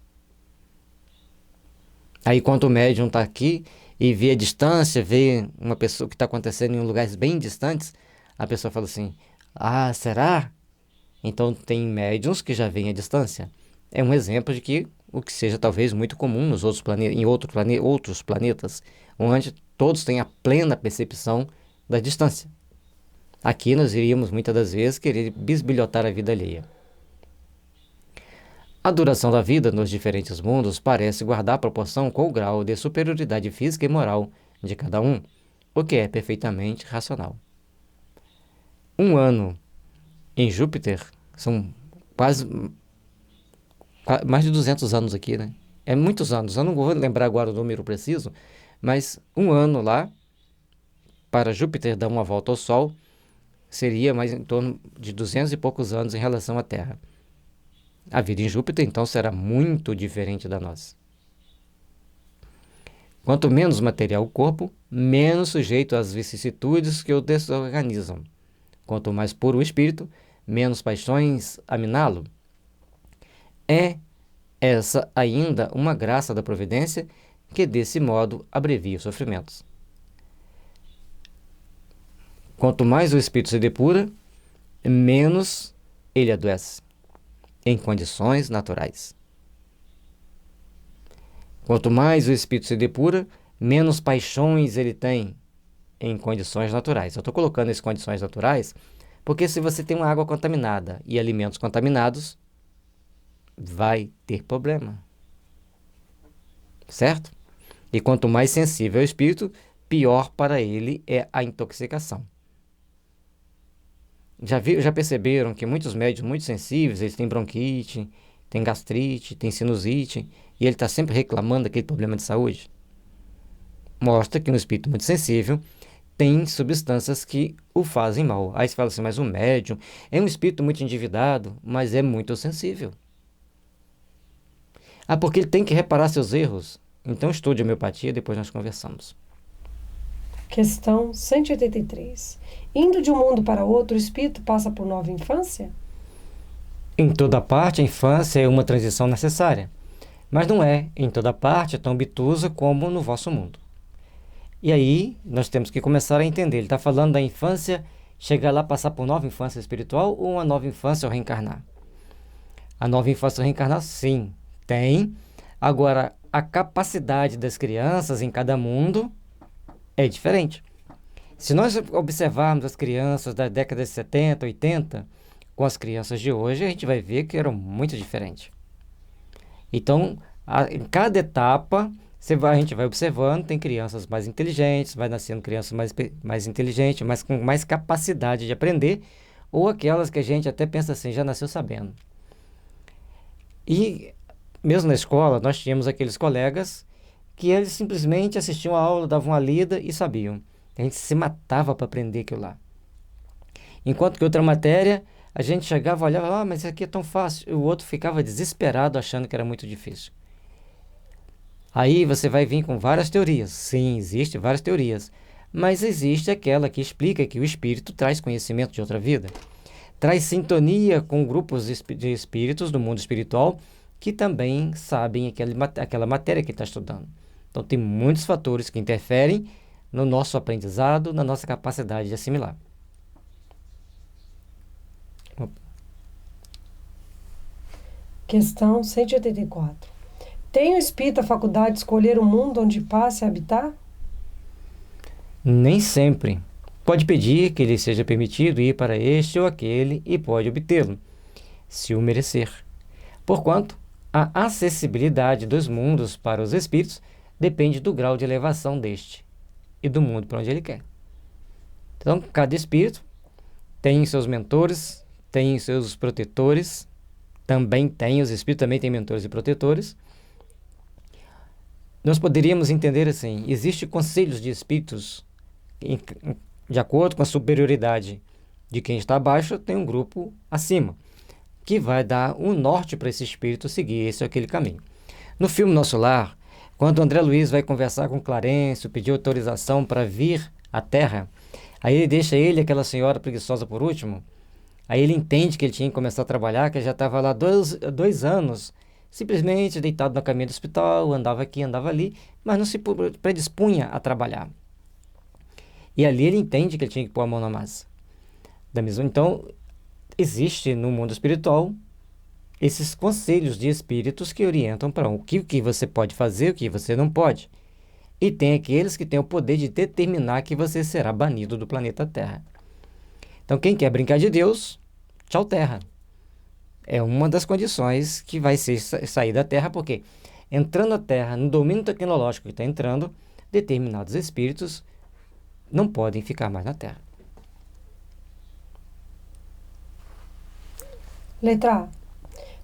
Aí quando o médium está aqui e vê a distância, vê uma pessoa que está acontecendo em lugares bem distantes, a pessoa fala assim, será? Então tem médiuns que já veem a distância. É um exemplo de que o que seja talvez muito comum nos outros outros planetas, onde todos têm a plena percepção da distância. Aqui nós iríamos muitas das vezes querer bisbilhotar a vida alheia. A duração da vida nos diferentes mundos parece guardar proporção com o grau de superioridade física e moral de cada um, o que é perfeitamente racional. Um ano em Júpiter são quase mais de 200 anos aqui, né? É muitos anos. Eu não vou lembrar agora o número preciso, mas um ano lá, para Júpiter dar uma volta ao Sol, seria mais em torno de 200 e poucos anos em relação à Terra. A vida em Júpiter, então, será muito diferente da nossa. Quanto menos material o corpo, menos sujeito às vicissitudes que o desorganizam. Quanto mais puro o espírito, menos paixões a miná-lo. É essa ainda uma graça da providência que, desse modo, abrevia os sofrimentos. Quanto mais o espírito se depura, menos ele adoece, em condições naturais. Quanto mais o espírito se depura, menos paixões ele tem em condições naturais. Eu estou colocando essas condições naturais porque se você tem uma água contaminada e alimentos contaminados, vai ter problema. Certo? E quanto mais sensível é o espírito, pior para ele é a intoxicação. Já perceberam que muitos médios muito sensíveis, eles têm bronquite, têm gastrite, têm sinusite, e ele está sempre reclamando daquele problema de saúde? Mostra que um espírito muito sensível tem substâncias que o fazem mal. Aí você fala assim, mas o médium é um espírito muito endividado, mas é muito sensível. Ah, porque ele tem que reparar seus erros. Então estude homeopatia, depois nós conversamos. Questão 183. Indo de um mundo para outro, o espírito passa por nova infância? Em toda parte, a infância é uma transição necessária, mas não é, em toda parte, tão obtusa como no vosso mundo. E aí, nós temos que começar a entender. Ele está falando da infância, chegar lá, passar por nova infância espiritual ou uma nova infância ao reencarnar? A nova infância ao reencarnar, sim, tem. Agora, a capacidade das crianças em cada mundo é diferente. Se nós observarmos as crianças da década de 70, 80, com as crianças de hoje, a gente vai ver que eram muito diferentes. Então, em cada etapa, a gente vai observando, tem crianças mais inteligentes, vai nascendo crianças mais inteligentes, mas com mais capacidade de aprender, ou aquelas que a gente até pensa assim, já nasceu sabendo. E mesmo na escola, nós tínhamos aqueles colegas que eles simplesmente assistiam a aula, davam uma lida e sabiam. A gente se matava para aprender aquilo lá. Enquanto que outra matéria, a gente chegava, olhava, mas isso aqui é tão fácil. E o outro ficava desesperado achando que era muito difícil. Aí você vai vir com várias teorias. Sim, existem várias teorias. Mas existe aquela que explica que o espírito traz conhecimento de outra vida. Traz sintonia com grupos de espíritos do mundo espiritual que também sabem aquela matéria que está estudando. Então, tem muitos fatores que interferem no nosso aprendizado, na nossa capacidade de assimilar. Questão 184. Tem o espírito a faculdade de escolher o mundo onde passe a habitar? Nem sempre. Pode pedir que lhe seja permitido ir para este ou aquele e pode obtê-lo, se o merecer. Porquanto, a acessibilidade dos mundos para os espíritos depende do grau de elevação deste e do mundo para onde ele quer. Então, cada espírito tem seus mentores, tem seus protetores, os espíritos também têm mentores e protetores. Nós poderíamos entender assim, existem conselhos de espíritos, de acordo com a superioridade de quem está abaixo, tem um grupo acima, que vai dar um norte para esse espírito seguir esse ou aquele caminho. No filme Nosso Lar, quando André Luiz vai conversar com Clarencio, pedir autorização para vir à Terra, aí ele deixa ele e aquela senhora preguiçosa por último, aí ele entende que ele tinha que começar a trabalhar, que ele já estava lá 2 anos, simplesmente deitado na caminha do hospital, andava aqui, andava ali, mas não se predispunha a trabalhar. E ali ele entende que ele tinha que pôr a mão na massa. Então, existe no mundo espiritual esses conselhos de espíritos que orientam para o que você pode fazer, o que você não pode. E tem aqueles que têm o poder de determinar que você será banido do planeta Terra. Então, quem quer brincar de Deus, tchau Terra. É uma das condições que vai ser sair da Terra, porque entrando na Terra, no domínio tecnológico que está entrando, determinados espíritos não podem ficar mais na Terra. Letra A.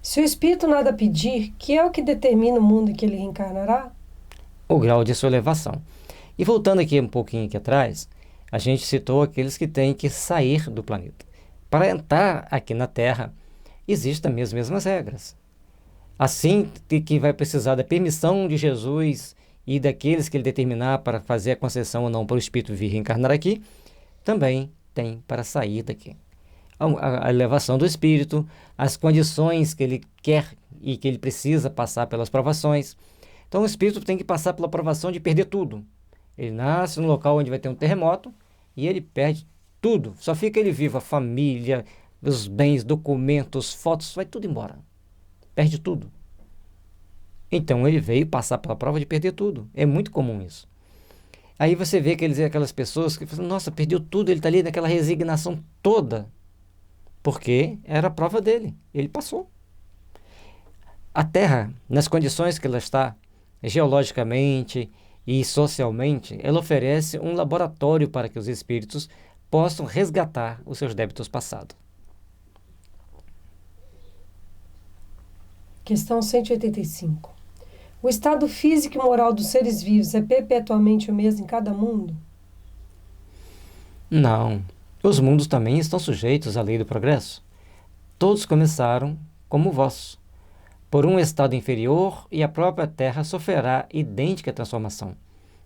Se o espírito nada pedir, que é o que determina o mundo em que ele reencarnará? O grau de sua elevação. E voltando aqui um pouquinho aqui atrás, a gente citou aqueles que têm que sair do planeta. Para entrar aqui na Terra, existem as mesmas regras. Assim que vai precisar da permissão de Jesus e daqueles que ele determinar para fazer a concessão ou não para o espírito vir reencarnar aqui, também tem para sair daqui. A elevação do espírito, as condições que ele quer e que ele precisa passar pelas provações. Então o espírito tem que passar pela provação de perder tudo. Ele nasce num local onde vai ter um terremoto e ele perde tudo. Só fica ele vivo, a família, os bens, documentos, fotos, vai tudo embora. Perde tudo. Então ele veio passar pela prova de perder tudo. É muito comum isso. Aí você vê aquelas pessoas que falam, nossa, perdeu tudo, ele está ali naquela resignação toda. Porque era a prova dele, ele passou. A Terra, nas condições que ela está, geologicamente e socialmente, ela oferece um laboratório para que os espíritos possam resgatar os seus débitos passados. Questão 185. O estado físico e moral dos seres vivos é perpetuamente o mesmo em cada mundo? Não. Os mundos também estão sujeitos à lei do progresso. Todos começaram como vós, por um estado inferior, e a própria Terra sofrerá idêntica transformação.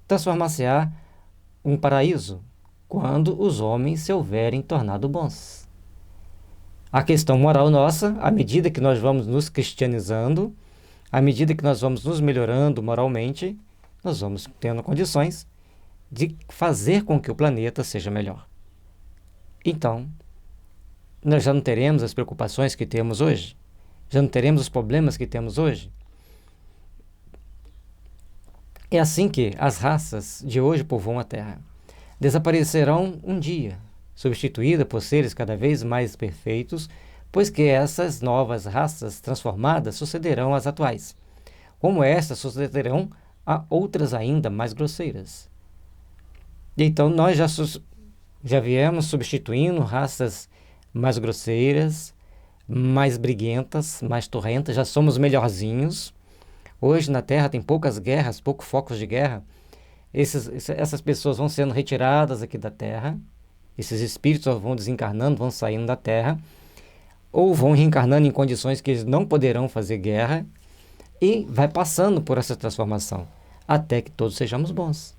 Transformar-se-á um paraíso, quando os homens se houverem tornado bons. A questão moral nossa, à medida que nós vamos nos cristianizando, à medida que nós vamos nos melhorando moralmente, nós vamos tendo condições de fazer com que o planeta seja melhor. Então, nós já não teremos as preocupações que temos hoje? Já não teremos os problemas que temos hoje? É assim que as raças de hoje povoam a Terra. Desaparecerão um dia, substituídas por seres cada vez mais perfeitos, pois que essas novas raças transformadas sucederão às atuais. Como estas sucederão a outras ainda mais grosseiras. Então, nós já viemos substituindo raças mais grosseiras, mais briguentas, mais torrentas, já somos melhorzinhos. Hoje na Terra tem poucas guerras, poucos focos de guerra. Essas pessoas vão sendo retiradas aqui da Terra, esses espíritos vão desencarnando, vão saindo da Terra, ou vão reencarnando em condições que eles não poderão fazer guerra, e vai passando por essa transformação, até que todos sejamos bons.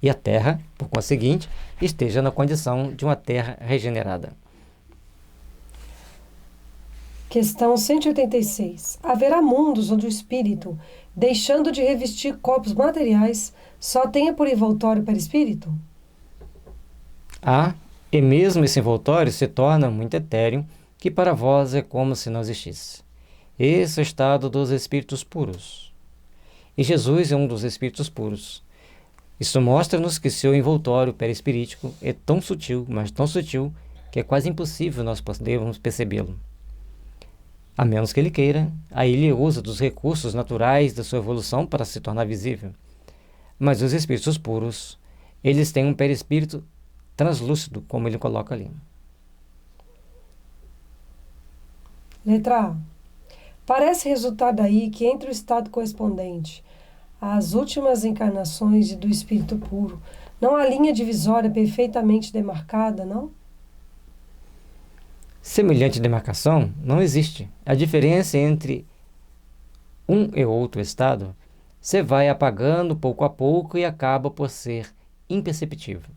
E a Terra, por conseguinte, esteja na condição de uma Terra regenerada. Questão 186. Haverá mundos onde o espírito, deixando de revestir corpos materiais, só tenha por envoltório perispírito? E mesmo esse envoltório se torna muito etéreo, que para vós é como se não existisse. Esse é o estado dos espíritos puros. E Jesus é um dos espíritos puros. Isso mostra-nos que seu envoltório perispirítico é tão sutil, mas tão sutil, que é quase impossível nós podermos percebê-lo. A menos que ele queira, aí ele usa dos recursos naturais da sua evolução para se tornar visível. Mas os espíritos puros, eles têm um perispírito translúcido, como ele coloca ali. Letra A. Parece resultar daí que entre o estado correspondente às últimas encarnações do espírito puro, não há linha divisória perfeitamente demarcada, não? Semelhante demarcação não existe. A diferença entre um e outro estado se vai apagando pouco a pouco e acaba por ser imperceptível,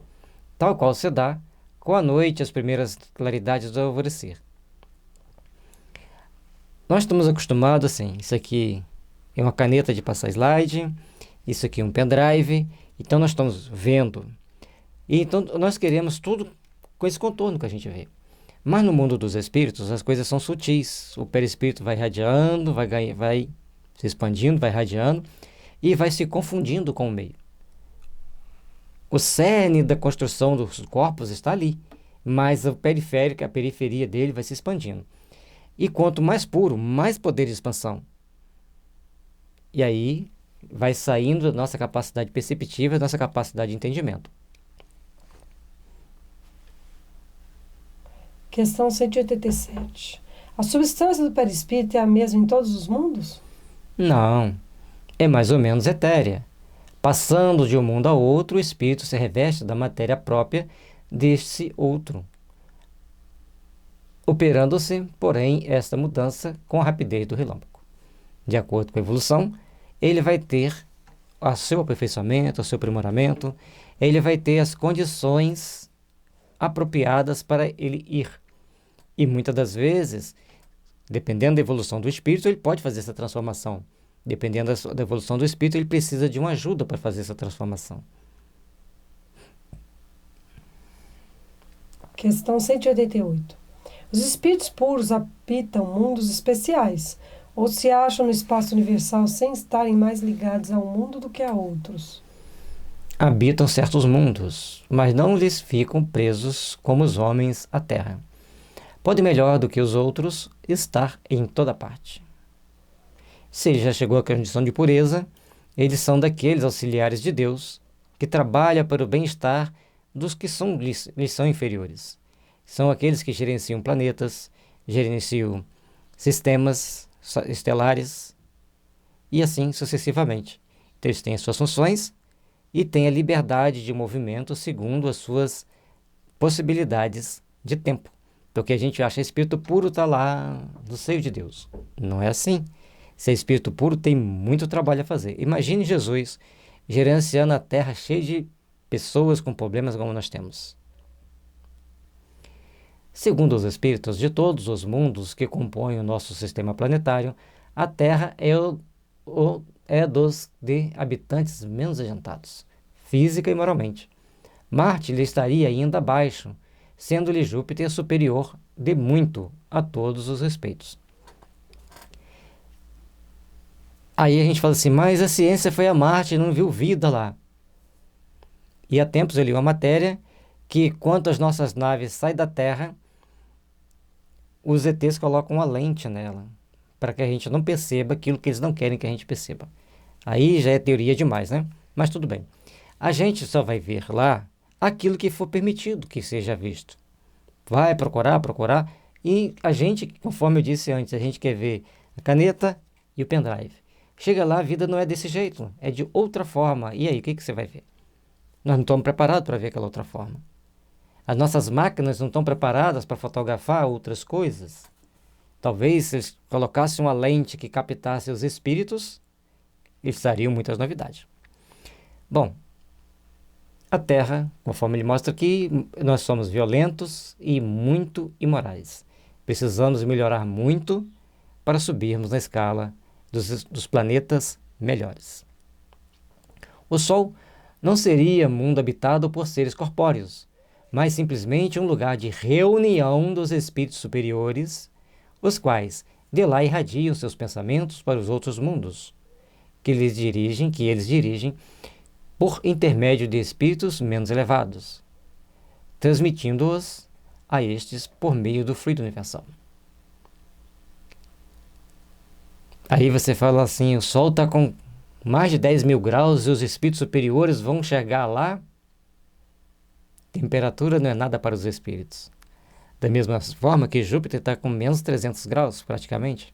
tal qual se dá com a noite as primeiras claridades do alvorecer. Nós estamos acostumados assim, isso aqui é uma caneta de passar slide, isso aqui é um pendrive, então nós estamos vendo. E então nós queremos tudo com esse contorno que a gente vê. Mas no mundo dos espíritos as coisas são sutis. O perispírito vai radiando, vai se expandindo, vai radiando e vai se confundindo com o meio. O cerne da construção dos corpos está ali, mas a periferia dele vai se expandindo. E quanto mais puro, mais poder de expansão. E aí vai saindo a nossa capacidade perceptiva, a nossa capacidade de entendimento. Questão 187. A substância do perispírito é a mesma em todos os mundos? Não, é mais ou menos etérea. Passando de um mundo a outro, o espírito se reveste da matéria própria deste outro, operando-se, porém, esta mudança com a rapidez do relâmpago. De acordo com a evolução, ele vai ter o seu aperfeiçoamento, o seu aprimoramento, ele vai ter as condições apropriadas para ele ir. E muitas das vezes, dependendo da evolução do espírito, ele pode fazer essa transformação. Dependendo da evolução do espírito, ele precisa de uma ajuda para fazer essa transformação. Questão 188. Os espíritos puros habitam mundos especiais ou se acham no espaço universal sem estarem mais ligados a um mundo do que a outros? Habitam certos mundos, mas não lhes ficam presos como os homens à terra. Pode melhor do que os outros estar em toda parte. Se ele já chegou à condição de pureza, eles são daqueles auxiliares de Deus que trabalham para o bem-estar dos que lhes são inferiores. São aqueles que gerenciam planetas, gerenciam sistemas estelares e assim sucessivamente. Então, eles têm as suas funções e têm a liberdade de movimento segundo as suas possibilidades de tempo. Porque a gente acha que espírito puro está lá no seio de Deus. Não é assim. Ser espírito puro tem muito trabalho a fazer. Imagine Jesus gerenciando a Terra cheia de pessoas com problemas como nós temos. Segundo os espíritos de todos os mundos que compõem o nosso sistema planetário, a Terra é dos de habitantes menos adiantados, física e moralmente. Marte lhe estaria ainda abaixo, sendo-lhe Júpiter superior de muito a todos os respeitos. Aí a gente fala assim, mas a ciência foi a Marte e não viu vida lá. E há tempos eu li uma matéria que, quando as nossas naves saem da Terra, os ETs colocam uma lente nela, para que a gente não perceba aquilo que eles não querem que a gente perceba. Aí já é teoria demais, né? Mas tudo bem. A gente só vai ver lá aquilo que for permitido que seja visto. Vai procurar, e a gente, conforme eu disse antes, a gente quer ver a caneta e o pendrive. Chega lá, a vida não é desse jeito, é de outra forma. E aí, o que você vai ver? Nós não estamos preparados para ver aquela outra forma. As nossas máquinas não estão preparadas para fotografar outras coisas. Talvez se eles colocassem uma lente que captasse os espíritos, eles dariam muitas novidades. Bom, a Terra, conforme ele mostra aqui, nós somos violentos e muito imorais. Precisamos melhorar muito para subirmos na escala dos planetas melhores. O Sol não seria mundo habitado por seres corpóreos, mas simplesmente um lugar de reunião dos espíritos superiores, os quais de lá irradiam seus pensamentos para os outros mundos, que eles dirigem por intermédio de espíritos menos elevados, transmitindo-os a estes por meio do fluido universal. Aí você fala assim, o Sol está com mais de 10 mil graus e os espíritos superiores vão chegar lá? Temperatura não é nada para os espíritos. Da mesma forma que Júpiter está com menos 300 graus, praticamente.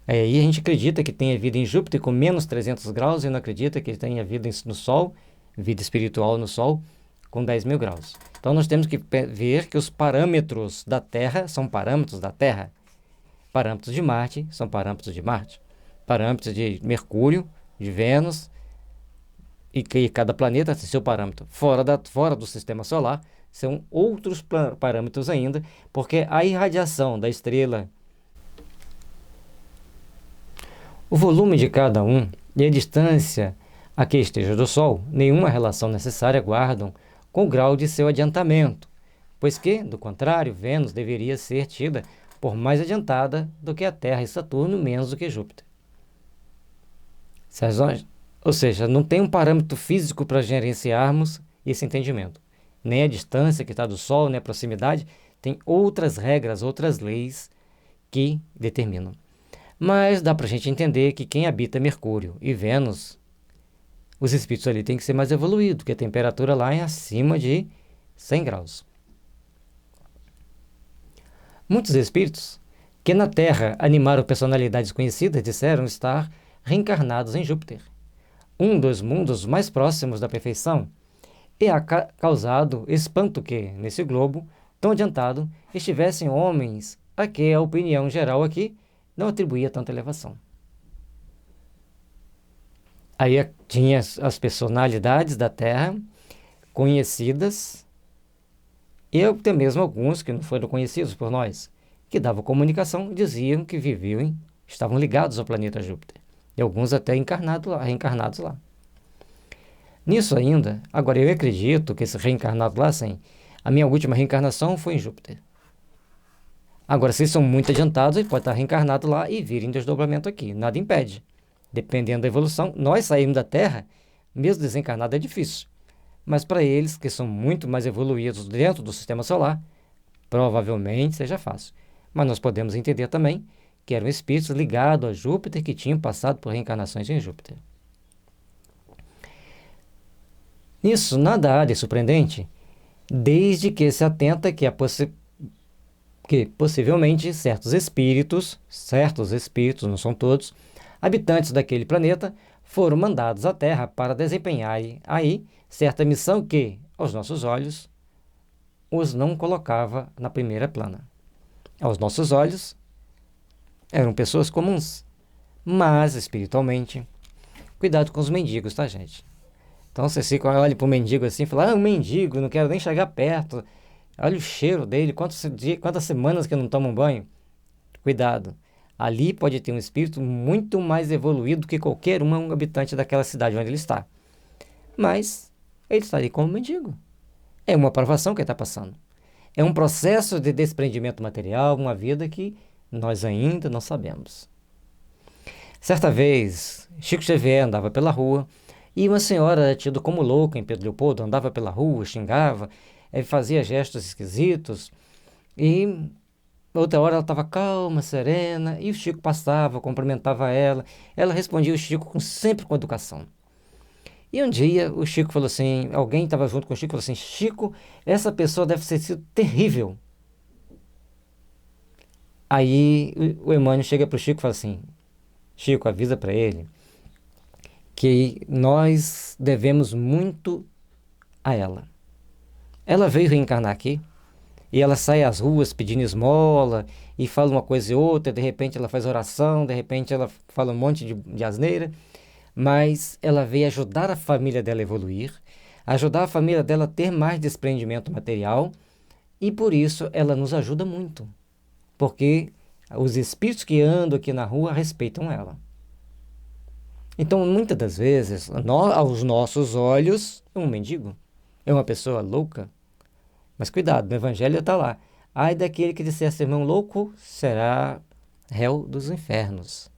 Aí a gente acredita que tenha vida em Júpiter com menos 300 graus e não acredita que tenha vida no Sol, vida espiritual no Sol, com 10 mil graus. Então nós temos que ver que os parâmetros da Terra são parâmetros da Terra. Parâmetros de Marte são parâmetros de Marte. Parâmetros de Mercúrio, de Vênus, e que cada planeta tem seu parâmetro. Fora do sistema solar, são outros parâmetros ainda, porque a irradiação da estrela, o volume de cada um e a distância a que esteja do Sol, nenhuma relação necessária guardam com o grau de seu adiantamento, pois que, do contrário, Vênus deveria ser tida por mais adiantada do que a Terra e Saturno, menos do que Júpiter. Ou seja, não tem um parâmetro físico para gerenciarmos esse entendimento. Nem a distância que está do Sol, nem a proximidade, tem outras regras, outras leis que determinam. Mas dá para a gente entender que quem habita Mercúrio e Vênus, os espíritos ali têm que ser mais evoluídos, porque a temperatura lá é acima de 100 graus. Muitos espíritos que na Terra animaram personalidades conhecidas disseram estar reencarnados em Júpiter, um dos mundos mais próximos da perfeição, e ha causado espanto que, nesse globo tão adiantado, estivessem homens a que a opinião geral aqui não atribuía tanta elevação. Aí tinha as personalidades da Terra conhecidas, e até mesmo alguns que não foram conhecidos por nós, que davam comunicação, diziam que viviam, estavam ligados ao planeta Júpiter, e alguns até reencarnados lá. Nisso ainda, agora eu acredito que esse reencarnado lá, sim, a minha última reencarnação foi em Júpiter. Agora, se são muito adiantados, ele pode estar reencarnado lá e vir em desdobramento aqui, nada impede. Dependendo da evolução, nós sairmos da Terra, mesmo desencarnado é difícil. Mas para eles, que são muito mais evoluídos dentro do sistema solar, provavelmente seja fácil. Mas nós podemos entender também que eram espíritos ligados a Júpiter que tinham passado por reencarnações em Júpiter. Nisso nada há de surpreendente, desde que se atenta que possivelmente certos espíritos, não são todos, habitantes daquele planeta, foram mandados à Terra para desempenharem aí certa missão que, aos nossos olhos, os não colocava na primeira plana. Aos nossos olhos, eram pessoas comuns, mas espiritualmente, cuidado com os mendigos, tá, gente? Então você olha para o mendigo assim e fala, um mendigo, não quero nem chegar perto, olha o cheiro dele, quantas semanas que não toma um banho. Cuidado, ali pode ter um espírito muito mais evoluído que qualquer um habitante daquela cidade onde ele está. Mas ele está ali como mendigo. É uma provação que ele está passando. É um processo de desprendimento material, uma vida que nós ainda não sabemos. Certa vez, Chico Xavier andava pela rua e uma senhora, tida como louca em Pedro Leopoldo, andava pela rua, xingava, fazia gestos esquisitos, e outra hora ela estava calma, serena, e o Chico passava, cumprimentava ela respondia o Chico sempre com educação. E um dia o Chico falou assim, alguém estava junto com o Chico e falou assim, Chico, essa pessoa deve ter sido terrível. Aí o Emmanuel chega para o Chico e fala assim, Chico, avisa para ele que nós devemos muito a ela. Ela veio reencarnar aqui e ela sai às ruas pedindo esmola e fala uma coisa e outra, de repente ela faz oração, de repente ela fala um monte de asneira, mas ela veio ajudar a família dela a evoluir, ajudar a família dela a ter mais desprendimento material e por isso ela nos ajuda muito, porque os espíritos que andam aqui na rua respeitam ela. Então, muitas das vezes, aos nossos olhos, é um mendigo, é uma pessoa louca. Mas cuidado, no Evangelho está lá. Ai daquele que disser sermão louco, será réu dos infernos.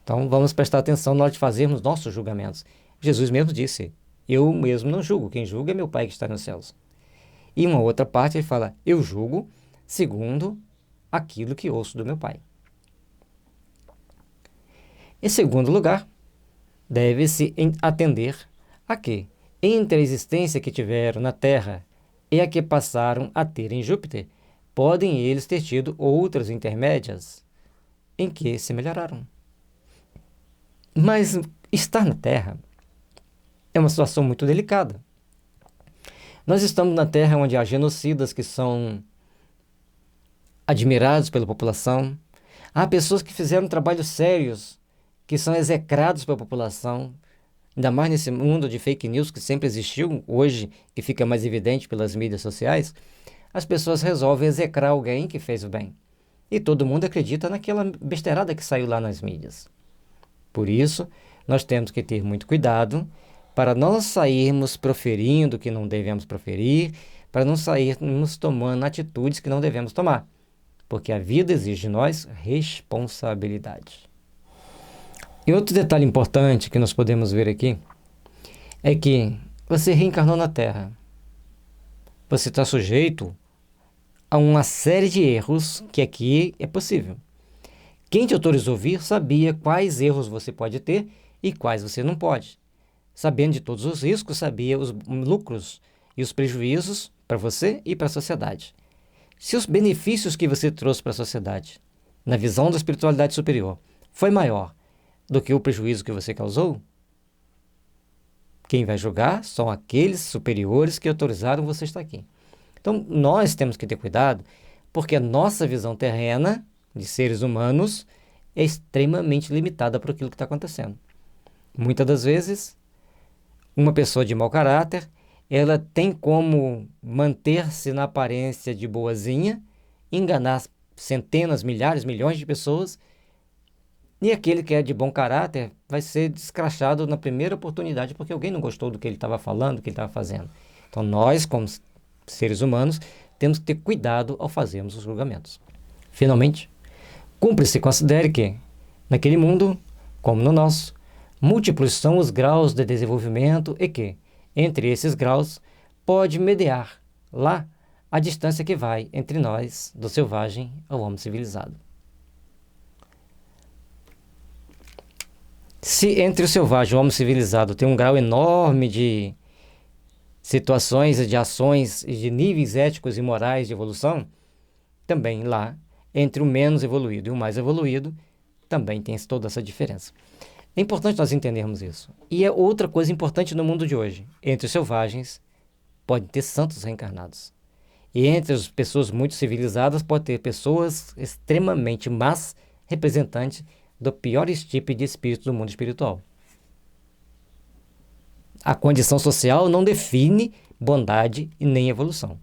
Então, vamos prestar atenção na hora de fazermos nossos julgamentos. Jesus mesmo disse, eu mesmo não julgo, quem julga é meu Pai que está nos céus. E uma outra parte ele fala, eu julgo segundo aquilo que ouço do meu Pai. Em segundo lugar, deve-se atender a que, entre a existência que tiveram na Terra e a que passaram a ter em Júpiter, podem eles ter tido outras intermédias em que se melhoraram. Mas estar na Terra é uma situação muito delicada. Nós estamos na Terra onde há genocidas que são admirados pela população, há pessoas que fizeram trabalhos sérios que são execrados pela população, ainda mais nesse mundo de fake news que sempre existiu, hoje que fica mais evidente pelas mídias sociais, as pessoas resolvem execrar alguém que fez o bem. E todo mundo acredita naquela besteirada que saiu lá nas mídias. Por isso, nós temos que ter muito cuidado para não sairmos proferindo o que não devemos proferir, para não sairmos tomando atitudes que não devemos tomar, porque a vida exige de nós responsabilidade. E outro detalhe importante que nós podemos ver aqui é que você reencarnou na Terra. Você está sujeito a uma série de erros que aqui é possível. Quem te autorizou a vir sabia quais erros você pode ter e quais você não pode. Sabendo de todos os riscos, sabia os lucros e os prejuízos para você e para a sociedade. Se os benefícios que você trouxe para a sociedade, na visão da espiritualidade superior, foi maior do que o prejuízo que você causou, quem vai julgar são aqueles superiores que autorizaram você estar aqui. Então, nós temos que ter cuidado, porque a nossa visão terrena de seres humanos é extremamente limitada por aquilo que está acontecendo. Muitas das vezes, uma pessoa de mau caráter, ela tem como manter-se na aparência de boazinha, enganar centenas, milhares, milhões de pessoas, e aquele que é de bom caráter vai ser descrachado na primeira oportunidade porque alguém não gostou do que ele estava falando, do que ele estava fazendo. Então nós, como seres humanos, temos que ter cuidado ao fazermos os julgamentos. Finalmente, cumpre-se e considere que, naquele mundo, como no nosso, múltiplos são os graus de desenvolvimento e que, entre esses graus, pode mediar lá a distância que vai entre nós, do selvagem ao homem civilizado. Se entre o selvagem e o homem civilizado tem um grau enorme de situações e de ações e de níveis éticos e morais de evolução, também lá, entre o menos evoluído e o mais evoluído, também tem toda essa diferença. É importante nós entendermos isso. E é outra coisa importante no mundo de hoje. Entre os selvagens, pode ter santos reencarnados. E entre as pessoas muito civilizadas, pode ter pessoas extremamente más, representantes do pior tipo de espírito do mundo espiritual. A condição social não define bondade e nem evolução.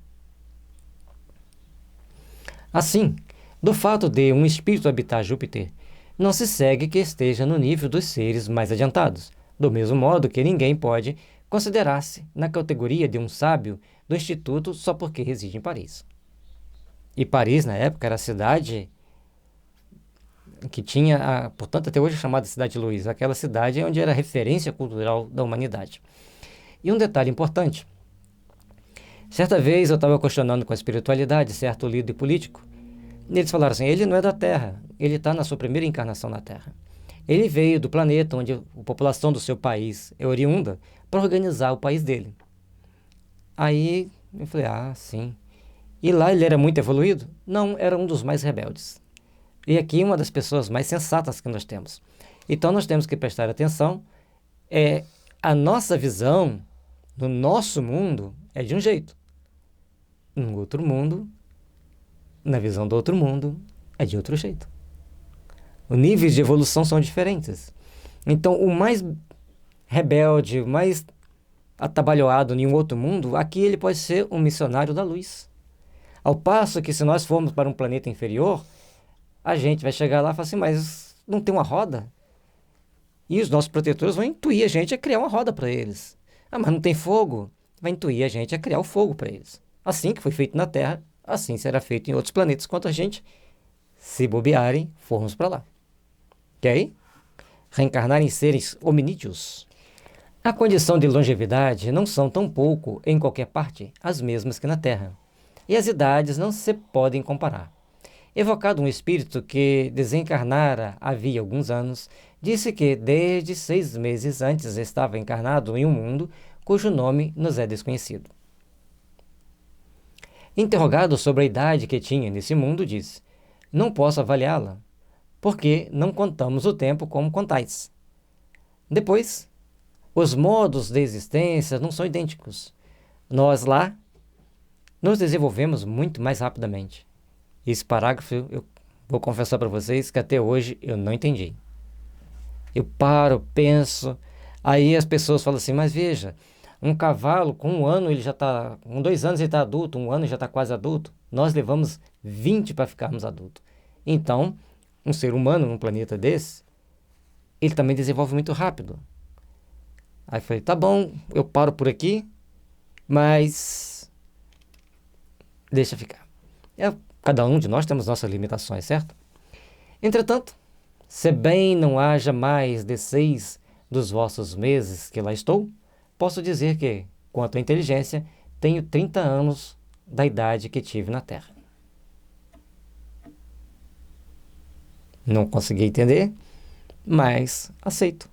Assim, do fato de um espírito habitar Júpiter, não se segue que esteja no nível dos seres mais adiantados, do mesmo modo que ninguém pode considerar-se na categoria de um sábio do Instituto só porque reside em Paris. E Paris, na época, era a cidade que tinha, portanto, até hoje chamada Cidade de Luiz, aquela cidade onde era a referência cultural da humanidade. E um detalhe importante, certa vez eu estava questionando com a espiritualidade certo líder político, e eles falaram assim, ele não é da Terra, ele está na sua primeira encarnação na Terra. Ele veio do planeta onde a população do seu país é oriunda para organizar o país dele. Aí eu falei, sim. E lá ele era muito evoluído? Não, era um dos mais rebeldes. E aqui uma das pessoas mais sensatas que nós temos. Então nós temos que prestar atenção, a nossa visão do nosso mundo é de um jeito. No outro mundo, na visão do outro mundo, é de outro jeito. Os níveis de evolução são diferentes. Então o mais rebelde, o mais atabalhoado em um outro mundo, aqui ele pode ser um missionário da luz. Ao passo que se nós formos para um planeta inferior, a gente vai chegar lá e falar assim, mas não tem uma roda? E os nossos protetores vão intuir a gente a criar uma roda para eles. Mas não tem fogo? Vai intuir a gente a criar o fogo para eles. Assim que foi feito na Terra, assim será feito em outros planetas, quando a gente, se bobearem, formos para lá. Ok? Reencarnar em seres hominídeos. A condição de longevidade não são tão pouco, em qualquer parte, as mesmas que na Terra. E as idades não se podem comparar. Evocado um espírito que desencarnara havia alguns anos, disse que desde 6 meses antes estava encarnado em um mundo cujo nome nos é desconhecido. Interrogado sobre a idade que tinha nesse mundo, disse, não posso avaliá-la, porque não contamos o tempo como contais. Depois, os modos de existência não são idênticos. Nós lá nos desenvolvemos muito mais rapidamente. Esse parágrafo, eu vou confessar para vocês que até hoje eu não entendi. Eu paro, penso, aí as pessoas falam assim, mas veja, um cavalo com 1 ano ele já está, com 2 anos ele está adulto, 1 ano ele já está quase adulto. Nós levamos 20 para ficarmos adultos. Então, um ser humano num planeta desse, ele também desenvolve muito rápido. Aí eu falei, tá bom, eu paro por aqui, mas deixa ficar. Cada um de nós temos nossas limitações, certo? Entretanto, se bem não haja mais de 6 dos vossos meses que lá estou, posso dizer que, quanto à inteligência, tenho 30 anos da idade que tive na Terra. Não consegui entender, mas aceito.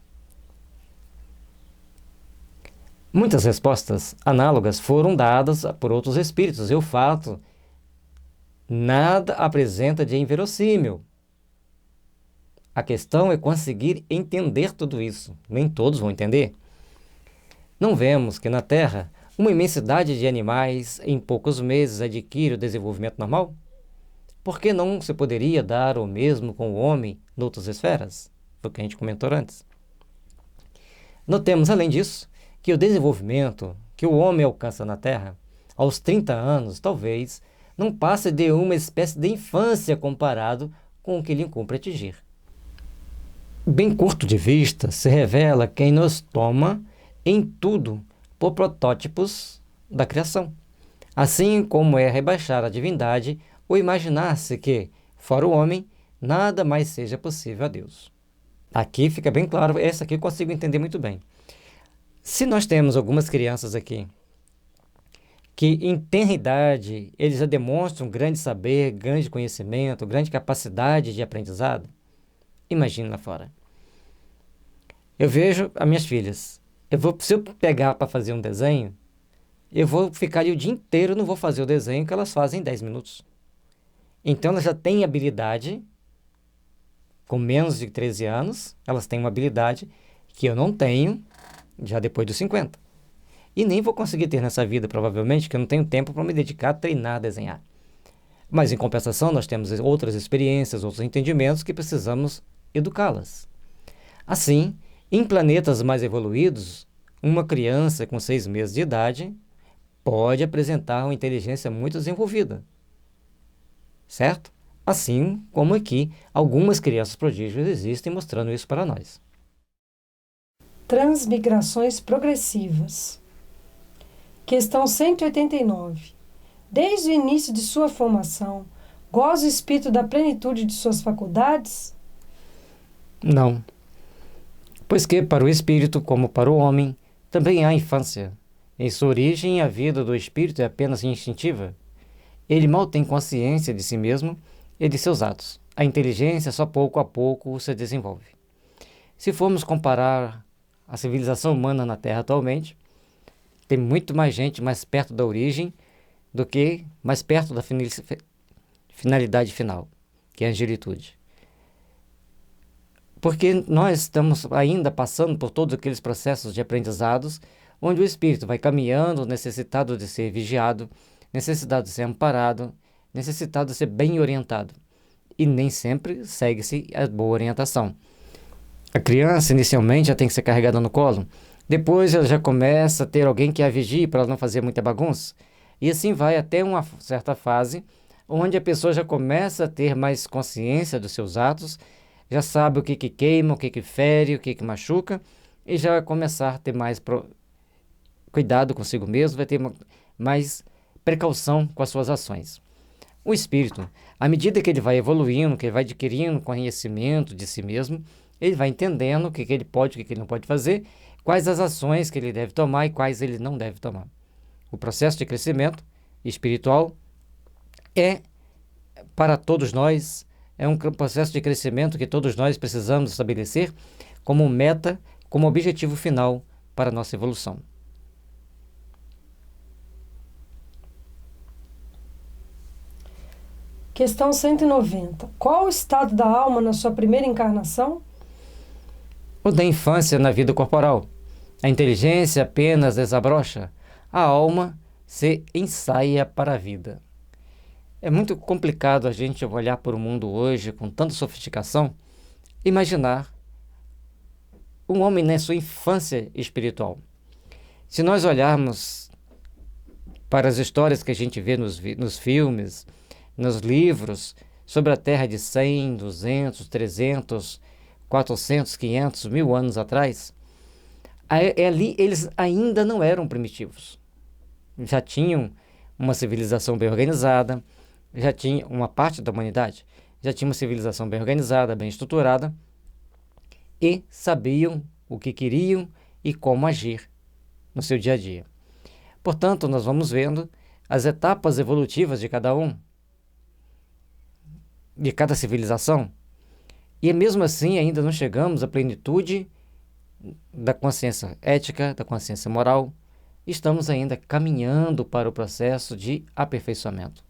Muitas respostas análogas foram dadas por outros espíritos, e o fato Nada apresenta de inverossímil. A questão é conseguir entender tudo isso. Nem todos vão entender. Não vemos que na Terra uma imensidade de animais em poucos meses adquire o desenvolvimento normal? Por que não se poderia dar o mesmo com o homem em outras esferas? Foi o que a gente comentou antes. Notemos, além disso, que o desenvolvimento que o homem alcança na Terra, aos 30 anos, talvez, não passe de uma espécie de infância comparado com o que lhe cumpre atingir. Bem curto de vista, se revela quem nos toma em tudo por protótipos da criação, assim como é rebaixar a divindade ou imaginar-se que, fora o homem, nada mais seja possível a Deus. Aqui fica bem claro, essa aqui eu consigo entender muito bem. Se nós temos algumas crianças aqui que em tenra idade eles já demonstram grande saber, grande conhecimento, grande capacidade de aprendizado, imagine lá fora. Eu vejo as minhas filhas. Se eu pegar para fazer um desenho, eu vou ficar ali o dia inteiro, não vou fazer o desenho que elas fazem em 10 minutos. Então elas já têm habilidade, com menos de 13 anos, elas têm uma habilidade que eu não tenho já depois dos 50. E nem vou conseguir ter nessa vida, provavelmente, que eu não tenho tempo para me dedicar a treinar, a desenhar. Mas, em compensação, nós temos outras experiências, outros entendimentos que precisamos educá-las. Assim, em planetas mais evoluídos, uma criança com 6 meses de idade pode apresentar uma inteligência muito desenvolvida, certo? Assim como aqui, algumas crianças prodígios existem mostrando isso para nós. Transmigrações progressivas. Questão 189. Desde o início de sua formação, goza o espírito da plenitude de suas faculdades? Não. Pois que, para o espírito, como para o homem, também há infância. Em sua origem, a vida do espírito é apenas instintiva. Ele mal tem consciência de si mesmo e de seus atos. A inteligência só pouco a pouco se desenvolve. Se formos comparar a civilização humana na Terra atualmente, tem muito mais gente mais perto da origem do que mais perto da finalidade final, que é a angelitude. Porque nós estamos ainda passando por todos aqueles processos de aprendizados, onde o espírito vai caminhando, necessitado de ser vigiado, necessitado de ser amparado, necessitado de ser bem orientado. E nem sempre segue-se a boa orientação. A criança, inicialmente, já tem que ser carregada no colo. Depois ela já começa a ter alguém que a vigie para ela não fazer muita bagunça. E assim vai até uma certa fase, onde a pessoa já começa a ter mais consciência dos seus atos, já sabe o que queima, o que fere, o que machuca, e já vai começar a ter mais cuidado consigo mesmo, vai ter mais precaução com as suas ações. O espírito, à medida que ele vai evoluindo, que ele vai adquirindo conhecimento de si mesmo, ele vai entendendo o que ele pode, o que ele não pode fazer, quais as ações que ele deve tomar e quais ele não deve tomar. O processo de crescimento espiritual é, para todos nós, é um processo de crescimento que todos nós precisamos estabelecer como meta, como objetivo final para a nossa evolução. Questão 190. Qual o estado da alma na sua primeira encarnação? O da infância na vida corporal. A inteligência apenas desabrocha, a alma se ensaia para a vida. É muito complicado a gente olhar para o mundo hoje com tanta sofisticação, imaginar um homem na sua infância espiritual. Se nós olharmos para as histórias que a gente vê nos filmes, nos livros, sobre a Terra de 100, 200, 300, 400, 500, 1000 anos atrás, ali eles ainda não eram primitivos. Já tinham uma civilização bem organizada, já tinha uma parte da humanidade, já tinha uma civilização bem organizada, bem estruturada, e sabiam o que queriam e como agir no seu dia a dia. Portanto, nós vamos vendo as etapas evolutivas de cada de cada civilização, e mesmo assim ainda não chegamos à plenitude da consciência ética, da consciência moral. Estamos ainda caminhando para o processo de aperfeiçoamento.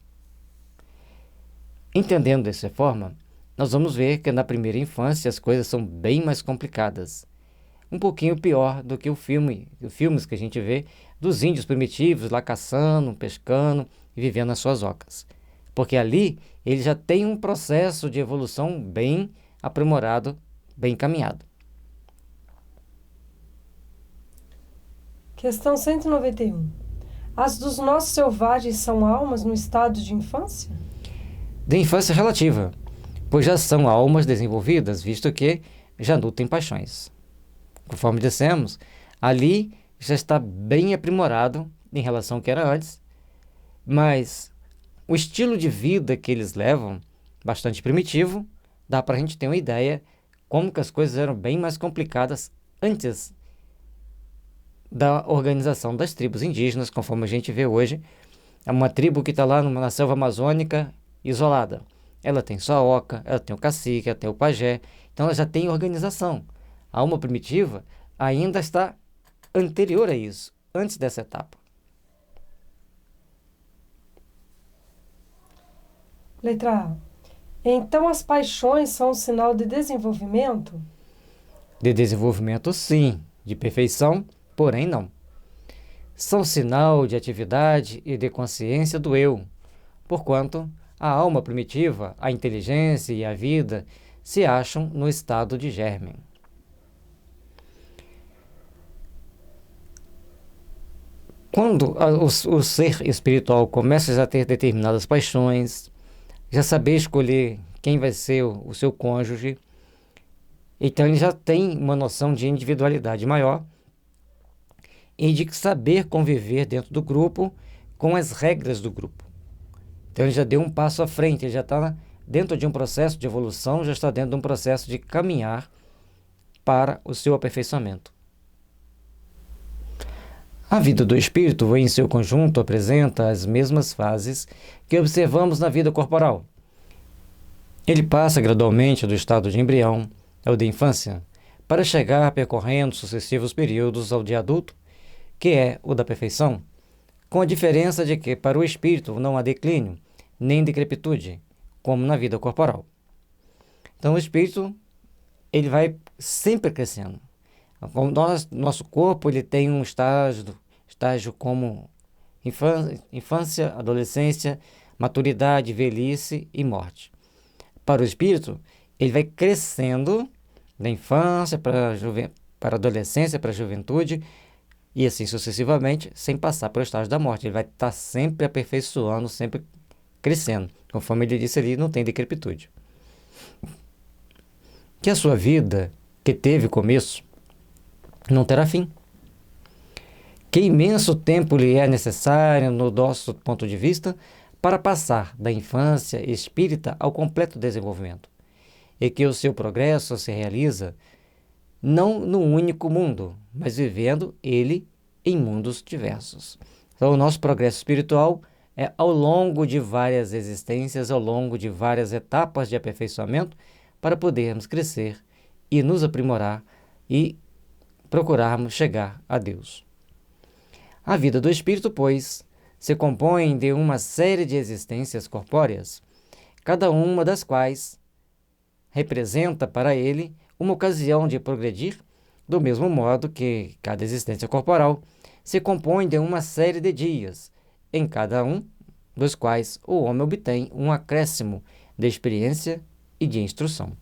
Entendendo dessa forma, nós vamos ver que na primeira infância as coisas são bem mais complicadas. Um pouquinho pior do que os filmes que a gente vê dos índios primitivos lá caçando, pescando e vivendo nas suas ocas. Porque ali ele já tem um processo de evolução bem aprimorado, bem encaminhado. Questão 191. As dos nossos selvagens são almas no estado de infância? De infância relativa, pois já são almas desenvolvidas, visto que já nutrem paixões. Conforme dissemos, ali já está bem aprimorado em relação ao que era antes, mas o estilo de vida que eles levam, bastante primitivo, dá para a gente ter uma ideia como que as coisas eram bem mais complicadas antes da organização das tribos indígenas, conforme a gente vê hoje. É uma tribo que está lá na selva amazônica, isolada. Ela tem sua oca, ela tem o cacique, ela tem o pajé, então ela já tem organização. A alma primitiva ainda está anterior a isso, antes dessa etapa. Letra A. Então as paixões são um sinal de desenvolvimento? De desenvolvimento, sim. De perfeição, porém não. São sinal de atividade e de consciência do eu, porquanto a alma primitiva, a inteligência e a vida se acham no estado de germe. Quando o ser espiritual começa a ter determinadas paixões, já saber escolher quem vai ser o seu cônjuge, então ele já tem uma noção de individualidade maior e de saber conviver dentro do grupo com as regras do grupo. Então ele já deu um passo à frente, ele já está dentro de um processo de evolução, já está dentro de um processo de caminhar para o seu aperfeiçoamento. A vida do espírito, em seu conjunto, apresenta as mesmas fases que observamos na vida corporal. Ele passa gradualmente do estado de embrião ao de infância, para chegar percorrendo sucessivos períodos ao de adulto, que é o da perfeição, com a diferença de que para o espírito não há declínio, nem decrepitude, como na vida corporal. Então o espírito ele vai sempre crescendo. Nosso corpo ele tem um estágio como infância, adolescência, maturidade, velhice e morte. Para o espírito, ele vai crescendo da infância para a adolescência, para a juventude, e assim sucessivamente, sem passar pelo estágio da morte. Ele vai estar sempre aperfeiçoando, sempre crescendo. Conforme ele disse ali, não tem decrepitude. Que a sua vida, que teve começo, não terá fim. Que imenso tempo lhe é necessário, no nosso ponto de vista, para passar da infância espírita ao completo desenvolvimento. E que o seu progresso se realiza não num único mundo, mas vivendo ele em mundos diversos. Então, o nosso progresso espiritual é ao longo de várias existências, ao longo de várias etapas de aperfeiçoamento, para podermos crescer e nos aprimorar e procurarmos chegar a Deus. A vida do espírito, pois, se compõe de uma série de existências corpóreas, cada uma das quais representa para ele uma ocasião de progredir, do mesmo modo que cada existência corporal se compõe de uma série de dias, em cada um dos quais o homem obtém um acréscimo de experiência e de instrução.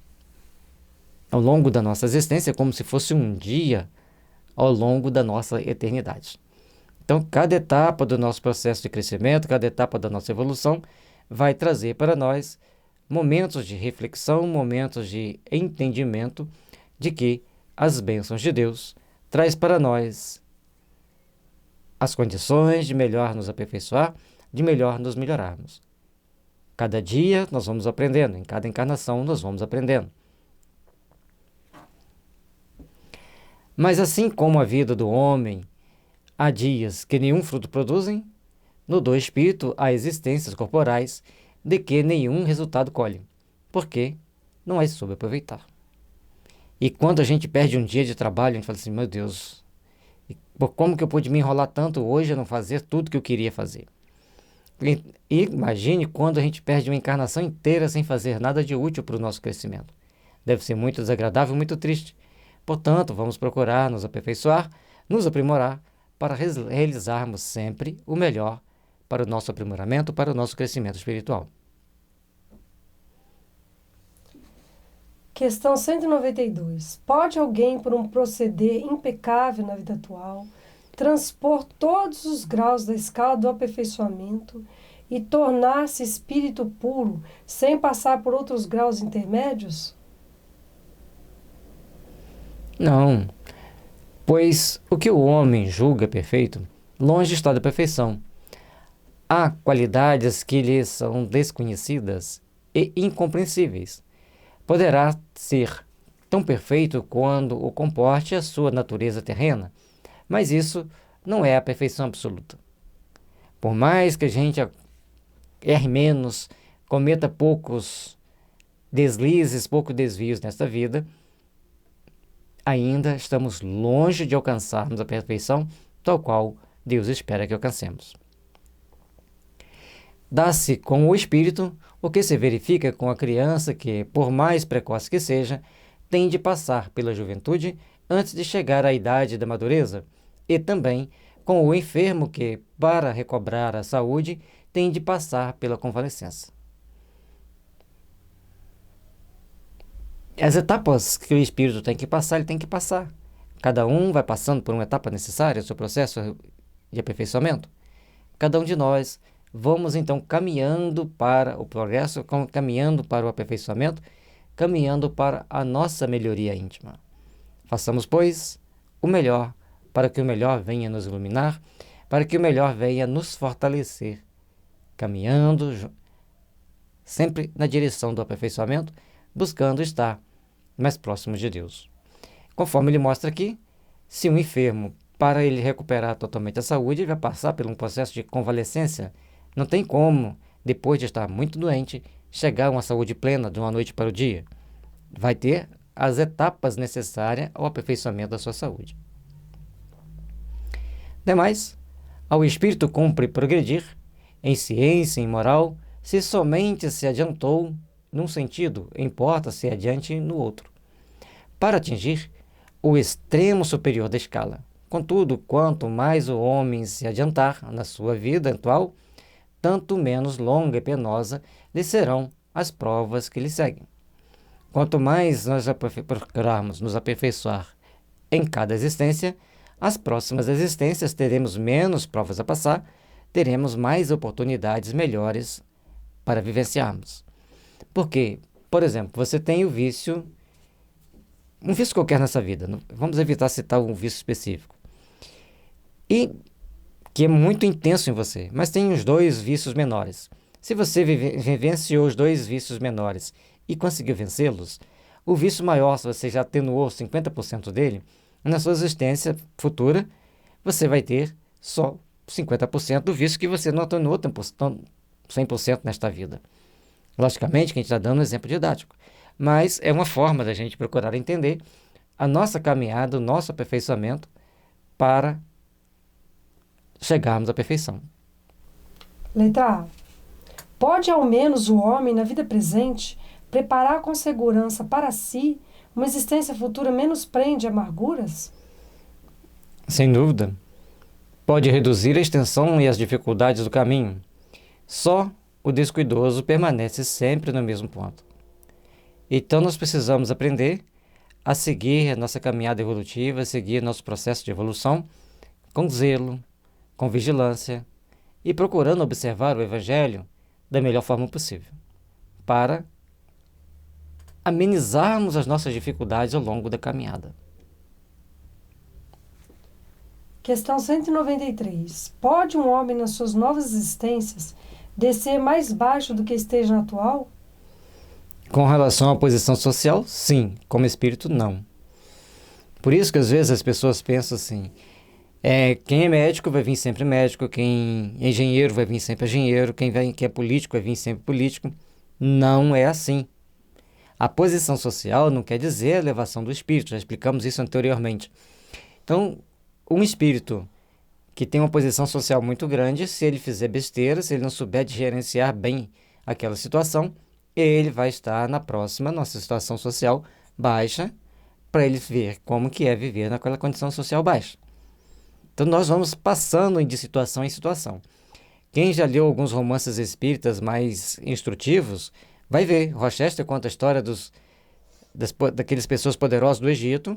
Ao longo da nossa existência, é como se fosse um dia ao longo da nossa eternidade. Então, cada etapa do nosso processo de crescimento, cada etapa da nossa evolução, vai trazer para nós momentos de reflexão, momentos de entendimento de que as bênçãos de Deus traz para nós as condições de melhor nos aperfeiçoar, de melhor nos melhorarmos. Cada dia nós vamos aprendendo, em cada encarnação nós vamos aprendendo. Mas assim como a vida do homem há dias que nenhum fruto produzem, no do espírito há existências corporais de que nenhum resultado colhe, porque não é soube aproveitar. E quando a gente perde um dia de trabalho, a gente fala assim, meu Deus, como que eu pude me enrolar tanto hoje a não fazer tudo que eu queria fazer? E imagine quando a gente perde uma encarnação inteira sem fazer nada de útil para o nosso crescimento. Deve ser muito desagradável, muito triste. Portanto, vamos procurar nos aperfeiçoar, nos aprimorar, para realizarmos sempre o melhor para o nosso aprimoramento, para o nosso crescimento espiritual. Questão 192. Pode alguém, por um proceder impecável na vida atual, transpor todos os graus da escala do aperfeiçoamento e tornar-se espírito puro sem passar por outros graus intermédios? Não, pois o que o homem julga perfeito, longe está da perfeição. Há qualidades que lhe são desconhecidas e incompreensíveis. Poderá ser tão perfeito quando o comporte a sua natureza terrena, mas isso não é a perfeição absoluta. Por mais que a gente erre menos, cometa poucos deslizes, poucos desvios nesta vida, ainda estamos longe de alcançarmos a perfeição tal qual Deus espera que alcancemos. Dá-se com o espírito o que se verifica com a criança que, por mais precoce que seja, tem de passar pela juventude antes de chegar à idade da madureza, e também com o enfermo que, para recobrar a saúde, tem de passar pela convalescença. As etapas que o espírito tem que passar, ele tem que passar. Cada um vai passando por uma etapa necessária, o seu processo de aperfeiçoamento. Cada um de nós vamos então caminhando para o progresso, caminhando para o aperfeiçoamento, caminhando para a nossa melhoria íntima. Façamos, pois, o melhor, para que o melhor venha nos iluminar, para que o melhor venha nos fortalecer, caminhando sempre na direção do aperfeiçoamento, buscando estar mais próximos de Deus. Conforme ele mostra aqui, se um enfermo, para ele recuperar totalmente a saúde, ele vai passar por um processo de convalescência. Não tem como, depois de estar muito doente, chegar a uma saúde plena de uma noite para o dia. Vai ter as etapas necessárias ao aperfeiçoamento da sua saúde. Demais, ao espírito cumpre progredir, em ciência e em moral, se somente se adiantou num sentido, importa se adiante no outro, para atingir o extremo superior da escala. Contudo, quanto mais o homem se adiantar na sua vida atual, tanto menos longa e penosa lhe serão as provas que lhe seguem. Quanto mais nós procurarmos nos aperfeiçoar em cada existência, as próximas existências teremos menos provas a passar, teremos mais oportunidades melhores para vivenciarmos. Porque, por exemplo, você tem o vício, um vício qualquer nessa vida, vamos evitar citar um vício específico, e que é muito intenso em você, mas tem os dois vícios menores. Se você vivenciou os dois vícios menores e conseguiu vencê-los, o vício maior, se você já atenuou 50% dele, na sua existência futura, você vai ter só 50% do vício que você não atenuou 100% nesta vida. Logicamente que a gente está dando um exemplo didático, mas é uma forma da gente procurar entender a nossa caminhada, o nosso aperfeiçoamento para chegarmos à perfeição. Letra A. Pode ao menos o homem, na vida presente, preparar com segurança para si uma existência futura menos prende amarguras? Sem dúvida. Pode reduzir a extensão e as dificuldades do caminho. Só o descuidoso permanece sempre no mesmo ponto. Então nós precisamos aprender a seguir a nossa caminhada evolutiva, a seguir nosso processo de evolução com zelo, com vigilância e procurando observar o Evangelho da melhor forma possível, para amenizarmos as nossas dificuldades ao longo da caminhada. Questão 193. Pode um homem nas suas novas existências descer mais baixo do que esteja na atual? Com relação à posição social, sim. Como espírito, não. Por isso que às vezes as pessoas pensam assim, quem é médico vai vir sempre médico, quem é engenheiro vai vir sempre engenheiro, quem é político vai vir sempre político. Não é assim. A posição social não quer dizer a elevação do espírito, já explicamos isso anteriormente. Então, um espírito que tem uma posição social muito grande. Se ele fizer besteira, se ele não souber de gerenciar bem aquela situação, ele vai estar na próxima, nossa situação social baixa, para ele ver como que é viver naquela condição social baixa. Então nós vamos passando de situação em situação. Quem já leu alguns romances espíritas mais instrutivos, vai ver. Rochester conta a história daquelas pessoas poderosas do Egito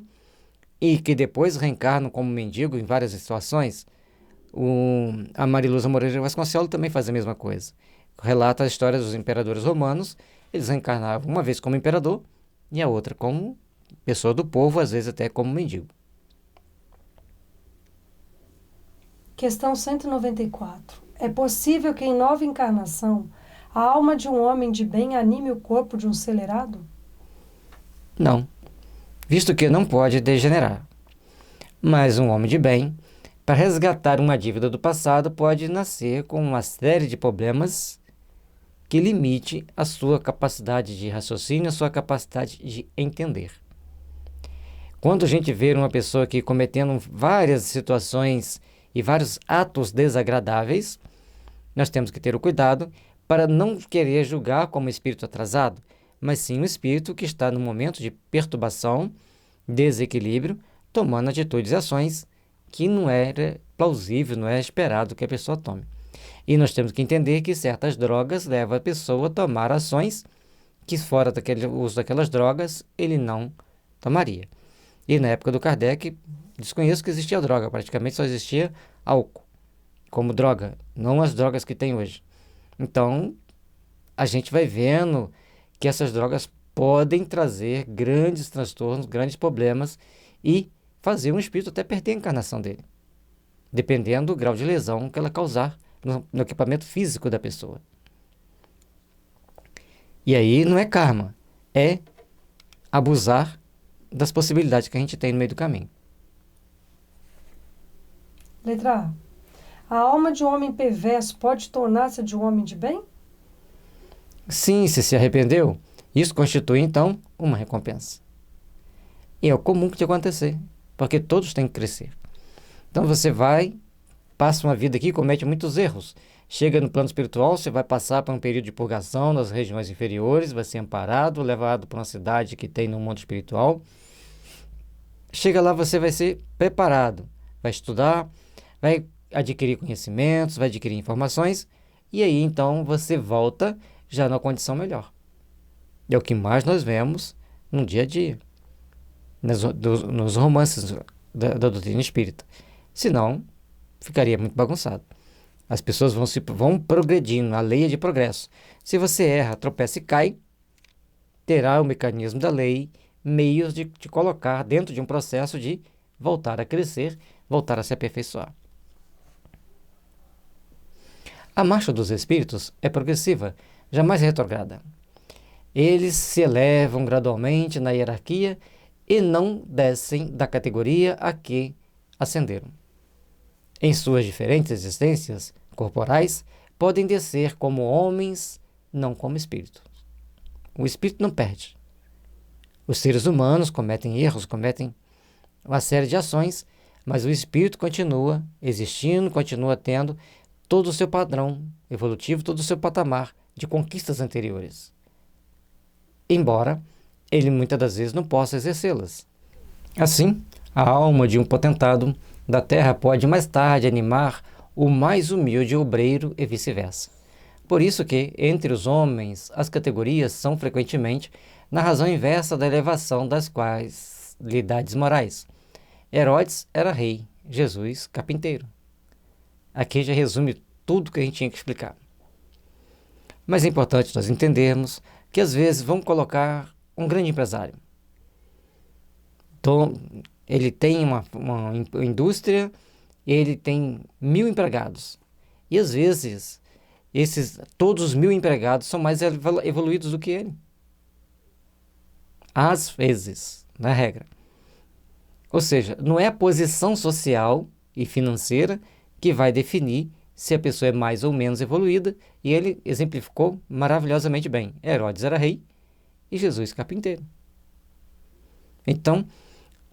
e que depois reencarnam como mendigo em várias situações. A Mariluza Moreira Vasconcelos também faz a mesma coisa. Relata a história dos imperadores romanos. Eles reencarnavam uma vez como imperador e a outra como pessoa do povo, às vezes até como mendigo. Questão 194. É possível que em nova encarnação a alma de um homem de bem anime o corpo de um celerado? Não, visto que não pode degenerar. Mas um homem de bem, para resgatar uma dívida do passado, pode nascer com uma série de problemas que limite a sua capacidade de raciocínio, a sua capacidade de entender. Quando a gente vê uma pessoa que cometendo várias situações e vários atos desagradáveis, nós temos que ter o cuidado para não querer julgar como espírito atrasado, mas sim um espírito que está no momento de perturbação, desequilíbrio, tomando atitudes e ações que não era plausível, não é esperado que a pessoa tome. E nós temos que entender que certas drogas levam a pessoa a tomar ações que fora daquele uso daquelas drogas ele não tomaria. E na época do Kardec, desconheço que existia droga, praticamente só existia álcool como droga, não as drogas que tem hoje. Então, a gente vai vendo que essas drogas podem trazer grandes transtornos, grandes problemas e fazer um espírito até perder a encarnação dele, dependendo do grau de lesão que ela causar no equipamento físico da pessoa. E aí não é karma, é abusar das possibilidades que a gente tem no meio do caminho. Letra A. A alma de um homem perverso pode tornar-se de um homem de bem? Sim, se arrependeu, isso constitui então uma recompensa. E é o comum de acontecer, porque todos têm que crescer. Então você passa uma vida aqui, comete muitos erros. Chega no plano espiritual, você vai passar por um período de purgação nas regiões inferiores, vai ser amparado, levado para uma cidade que tem no mundo espiritual. Chega lá, você vai ser preparado, vai estudar, vai adquirir conhecimentos, vai adquirir informações, e aí então você volta já numa condição melhor. É o que mais nós vemos no dia a dia, nos romances da doutrina espírita. Senão, ficaria muito bagunçado. As pessoas vão progredindo, a lei é de progresso. Se você erra, tropeça e cai, terá o mecanismo da lei, meios de te colocar dentro de um processo de voltar a crescer, voltar a se aperfeiçoar. A marcha dos espíritos é progressiva, jamais retrograda. Eles se elevam gradualmente na hierarquia e não descem da categoria a que ascenderam. Em suas diferentes existências corporais, podem descer como homens, não como espíritos. O espírito não perde. Os seres humanos cometem erros, cometem uma série de ações, mas o espírito continua existindo, continua tendo todo o seu padrão evolutivo, todo o seu patamar de conquistas anteriores. Embora ele muitas das vezes não possa exercê-las. Assim, a alma de um potentado da terra pode mais tarde animar o mais humilde obreiro e vice-versa. Por isso que, entre os homens, as categorias são frequentemente na razão inversa da elevação das qualidades morais. Herodes era rei, Jesus carpinteiro. Aqui já resume tudo que a gente tinha que explicar. Mas é importante nós entendermos que às vezes vamos colocar um grande empresário. Então, ele tem uma indústria, ele tem 1.000 empregados. E às vezes, todos os 1.000 empregados são mais evoluídos do que ele. Às vezes, na regra. Ou seja, não é a posição social e financeira que vai definir se a pessoa é mais ou menos evoluída, e ele exemplificou maravilhosamente bem. Herodes era rei e Jesus carpinteiro. Então,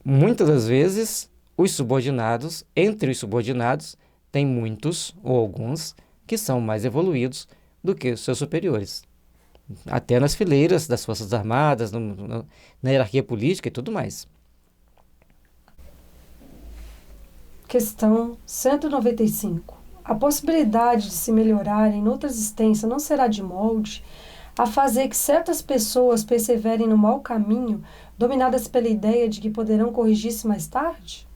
muitas das vezes, entre os subordinados, tem muitos ou alguns que são mais evoluídos do que os seus superiores, até nas fileiras das Forças Armadas, na hierarquia política e tudo mais. Questão 195. A possibilidade de se melhorar em outra existência não será de molde a fazer que certas pessoas perseverem no mau caminho, dominadas pela ideia de que poderão corrigir-se mais tarde?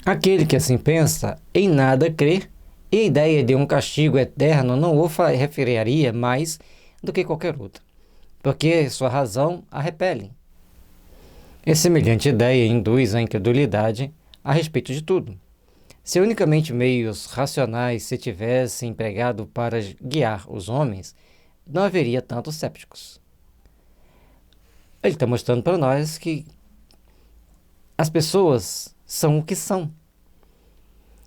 Aquele que assim pensa, em nada crê, e a ideia de um castigo eterno não o referiria mais do que qualquer outra, porque sua razão a repele. E semelhante ideia induz a incredulidade a respeito de tudo. Se unicamente meios racionais se tivessem empregado para guiar os homens, não haveria tantos sépticos. Ele está mostrando para nós que as pessoas são o que são.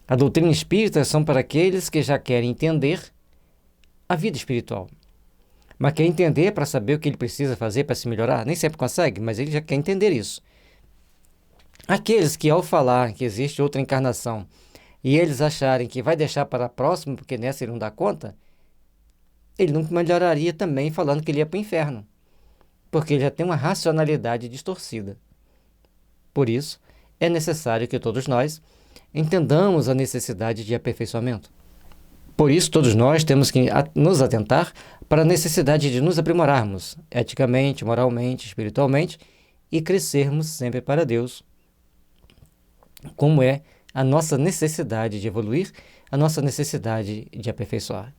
A doutrina espírita são para aqueles que já querem entender a vida espiritual. Mas quer entender para saber o que ele precisa fazer para se melhorar? Nem sempre consegue, mas ele já quer entender isso. Aqueles que, ao falar que existe outra encarnação e eles acharem que vai deixar para a próxima porque nessa ele não dá conta, ele não melhoraria também falando que ele ia para o inferno, porque ele já tem uma racionalidade distorcida. Por isso, é necessário que todos nós entendamos a necessidade de aperfeiçoamento. Por isso, todos nós temos que nos atentar para a necessidade de nos aprimorarmos, eticamente, moralmente, espiritualmente, e crescermos sempre para Deus, como é a nossa necessidade de evoluir, a nossa necessidade de aperfeiçoar.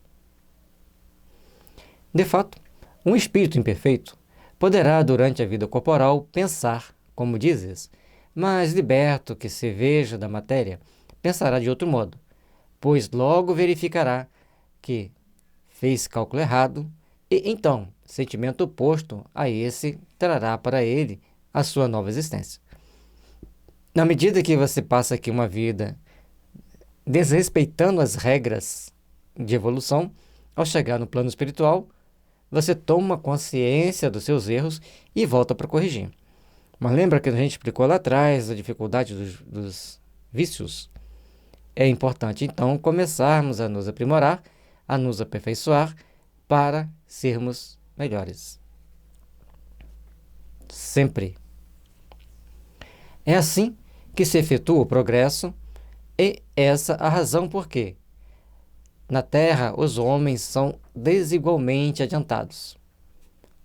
De fato, um espírito imperfeito poderá, durante a vida corporal, pensar, como dizes, mas liberto que se veja da matéria, pensará de outro modo, pois logo verificará que fez cálculo errado e, então, sentimento oposto a esse trará para ele a sua nova existência. Na medida que você passa aqui uma vida desrespeitando as regras de evolução, ao chegar no plano espiritual, você toma consciência dos seus erros e volta para corrigir. Mas lembra que a gente explicou lá atrás a dificuldade dos vícios? É importante, então, começarmos a nos aprimorar, a nos aperfeiçoar para sermos melhores. Sempre. É assim que se efetua o progresso e essa a razão por quê. Na Terra, os homens são desigualmente adiantados.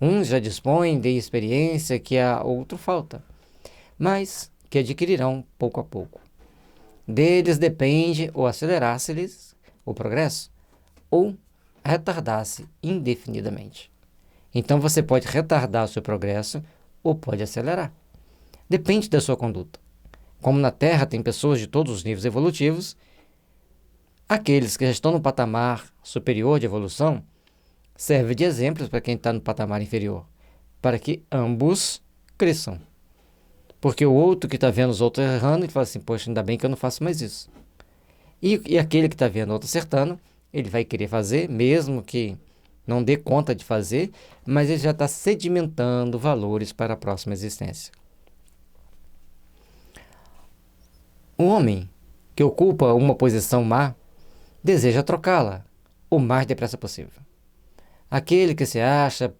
Uns já dispõem de experiência que a outro falta, mas que adquirirão pouco a pouco. Deles depende ou acelerar-se-lhes o progresso ou retardar-se indefinidamente. Então você pode retardar o seu progresso ou pode acelerar. Depende da sua conduta. Como na Terra tem pessoas de todos os níveis evolutivos, aqueles que já estão no patamar superior de evolução servem de exemplos para quem está no patamar inferior, para que ambos cresçam. Porque o outro que está vendo os outros errando, ele fala assim, poxa, ainda bem que eu não faço mais isso. E aquele que está vendo o outro acertando, ele vai querer fazer, mesmo que não dê conta de fazer, mas ele já está sedimentando valores para a próxima existência. Um homem que ocupa uma posição má, deseja trocá-la o mais depressa possível. Aquele que se acha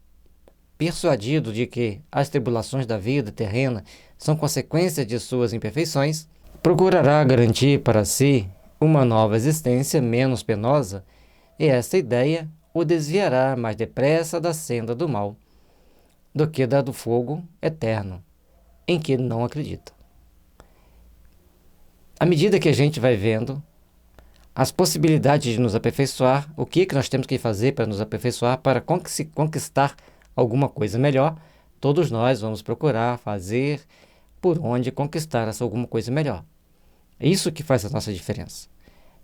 persuadido de que as tribulações da vida terrena são consequência de suas imperfeições, procurará garantir para si uma nova existência menos penosa, e essa ideia o desviará mais depressa da senda do mal do que da do fogo eterno, em que não acredita. À medida que a gente vai vendo as possibilidades de nos aperfeiçoar, o que nós temos que fazer para nos aperfeiçoar, para conquistar alguma coisa melhor, todos nós vamos procurar fazer por onde conquistar essa alguma coisa melhor. É isso que faz a nossa diferença.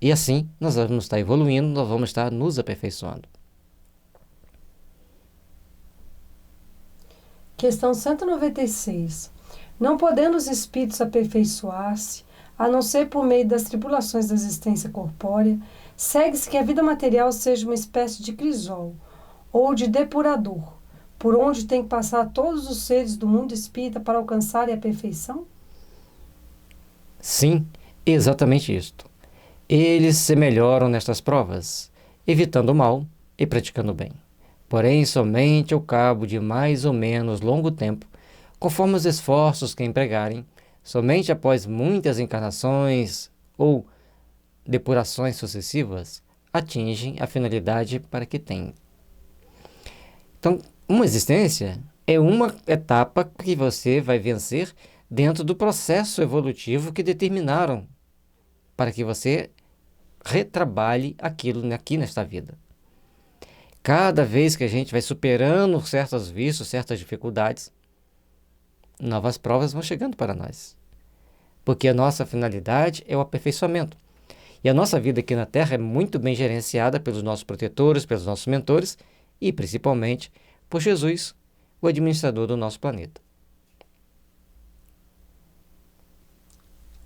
E assim, nós vamos estar evoluindo, nós vamos estar nos aperfeiçoando. Questão 196. Não podendo os espíritos aperfeiçoar-se, a não ser por meio das tribulações da existência corpórea, segue-se que a vida material seja uma espécie de crisol, ou de depurador, por onde tem que passar todos os seres do mundo espírita para alcançarem a perfeição? Sim, exatamente isto. Eles se melhoram nestas provas, evitando o mal e praticando o bem. Porém, somente ao cabo de mais ou menos longo tempo, conforme os esforços que empregarem, somente após muitas encarnações ou depurações sucessivas, atingem a finalidade para que têm. Então, uma existência é uma etapa que você vai vencer dentro do processo evolutivo que determinaram para que você retrabalhe aquilo aqui nesta vida. Cada vez que a gente vai superando certos vícios, certas dificuldades, novas provas vão chegando para nós. Porque a nossa finalidade é o aperfeiçoamento. E a nossa vida aqui na Terra é muito bem gerenciada pelos nossos protetores, pelos nossos mentores e, principalmente, por Jesus, o administrador do nosso planeta.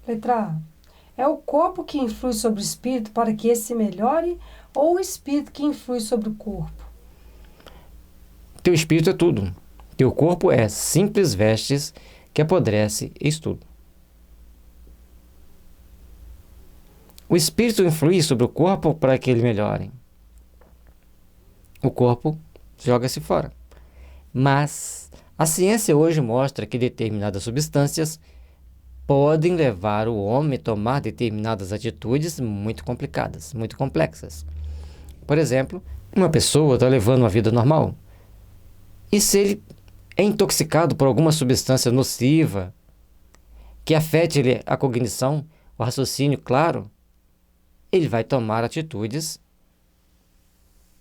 Letra A. É o corpo que influi sobre o espírito para que esse se melhore ou o espírito que influi sobre o corpo? Teu espírito é tudo. Teu corpo é simples vestes que apodrece estudo. O espírito influi sobre o corpo para que ele melhore. O corpo joga-se fora. Mas a ciência hoje mostra que determinadas substâncias podem levar o homem a tomar determinadas atitudes muito complicadas, muito complexas. Por exemplo, uma pessoa está levando uma vida normal. E se ele é intoxicado por alguma substância nociva que afete a cognição, o raciocínio claro, ele vai tomar atitudes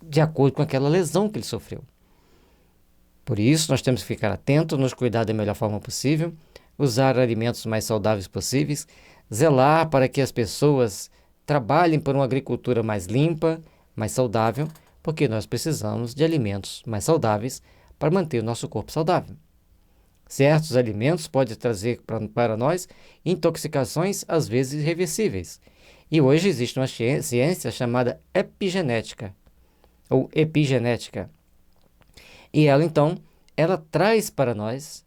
de acordo com aquela lesão que ele sofreu. Por isso, nós temos que ficar atentos, nos cuidar da melhor forma possível, usar alimentos mais saudáveis possíveis, zelar para que as pessoas trabalhem por uma agricultura mais limpa, mais saudável, porque nós precisamos de alimentos mais saudáveis para manter o nosso corpo saudável. Certos alimentos podem trazer para nós intoxicações, às vezes irreversíveis. E hoje existe uma ciência chamada epigenética, ou epigenética. E ela, então, ela traz para nós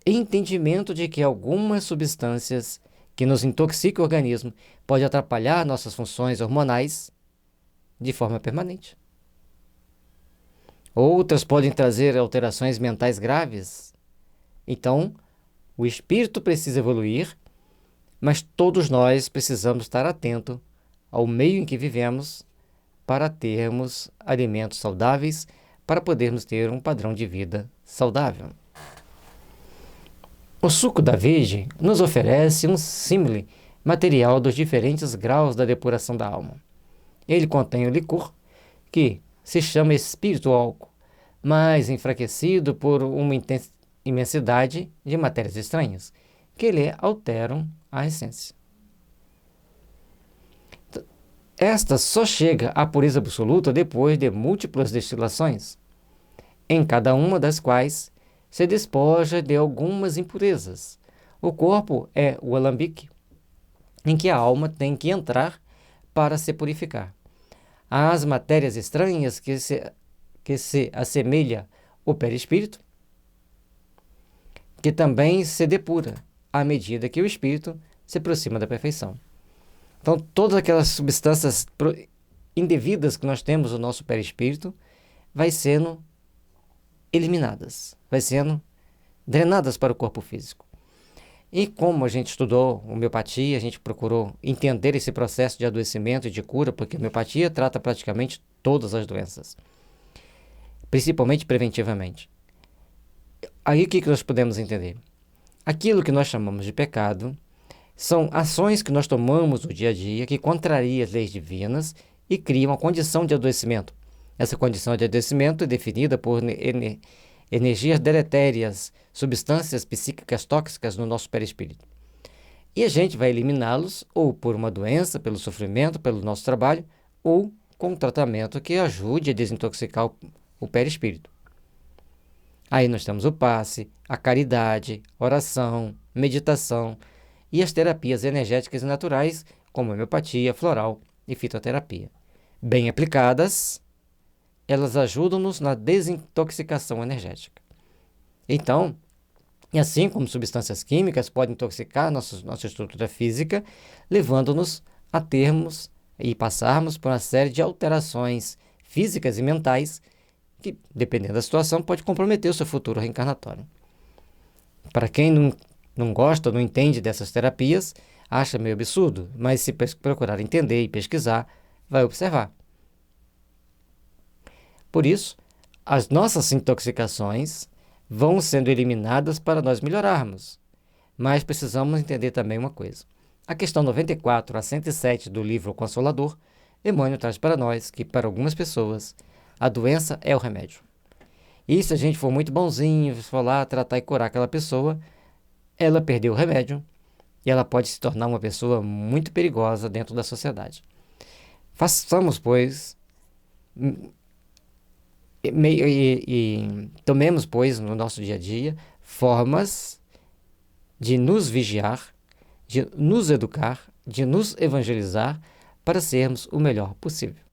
entendimento de que algumas substâncias que nos intoxicam o organismo podem atrapalhar nossas funções hormonais de forma permanente. Outras podem trazer alterações mentais graves. Então, o espírito precisa evoluir, mas todos nós precisamos estar atentos ao meio em que vivemos para termos alimentos saudáveis, para podermos ter um padrão de vida saudável. O suco da virgem nos oferece um símile material dos diferentes graus da depuração da alma. Ele contém o licor, que se chama espírito álcool, mas enfraquecido por uma imensidade de matérias estranhas, que lhe alteram a essência. Esta só chega à pureza absoluta depois de múltiplas destilações, em cada uma das quais se despoja de algumas impurezas. O corpo é o alambique em que a alma tem que entrar para se purificar. As matérias estranhas que se assemelha ao perispírito, que também se depura à medida que o espírito se aproxima da perfeição. Então, todas aquelas substâncias indevidas que nós temos no nosso perispírito vai sendo eliminadas, vai sendo drenadas para o corpo físico. E como a gente estudou homeopatia, a gente procurou entender esse processo de adoecimento e de cura, porque a homeopatia trata praticamente todas as doenças, principalmente preventivamente. Aí o que nós podemos entender? Aquilo que nós chamamos de pecado são ações que nós tomamos no dia a dia que contrariam as leis divinas e criam uma condição de adoecimento. Essa condição de adoecimento é definida por energias deletérias, substâncias psíquicas tóxicas no nosso perispírito. E a gente vai eliminá-los ou por uma doença, pelo sofrimento, pelo nosso trabalho, ou com um tratamento que ajude a desintoxicar o perispírito. Aí nós temos o passe, a caridade, oração, meditação e as terapias energéticas e naturais, como homeopatia, floral e fitoterapia. Bem aplicadas, elas ajudam-nos na desintoxicação energética. Então, assim como substâncias químicas podem intoxicar nossa estrutura física, levando-nos a termos e passarmos por uma série de alterações físicas e mentais que, dependendo da situação, pode comprometer o seu futuro reencarnatório. Para quem não gosta, não entende dessas terapias, acha meio absurdo, mas se procurar entender e pesquisar, vai observar. Por isso, as nossas intoxicações vão sendo eliminadas para nós melhorarmos. Mas precisamos entender também uma coisa. A questão 94 a 107 do livro O Consolador, Emmanuel traz para nós que, para algumas pessoas, a doença é o remédio. E se a gente for muito bonzinho, for lá tratar e curar aquela pessoa, ela perdeu o remédio e ela pode se tornar uma pessoa muito perigosa dentro da sociedade. Façamos, pois, tomemos, pois, no nosso dia a dia, formas de nos vigiar, de nos educar, de nos evangelizar, para sermos o melhor possível.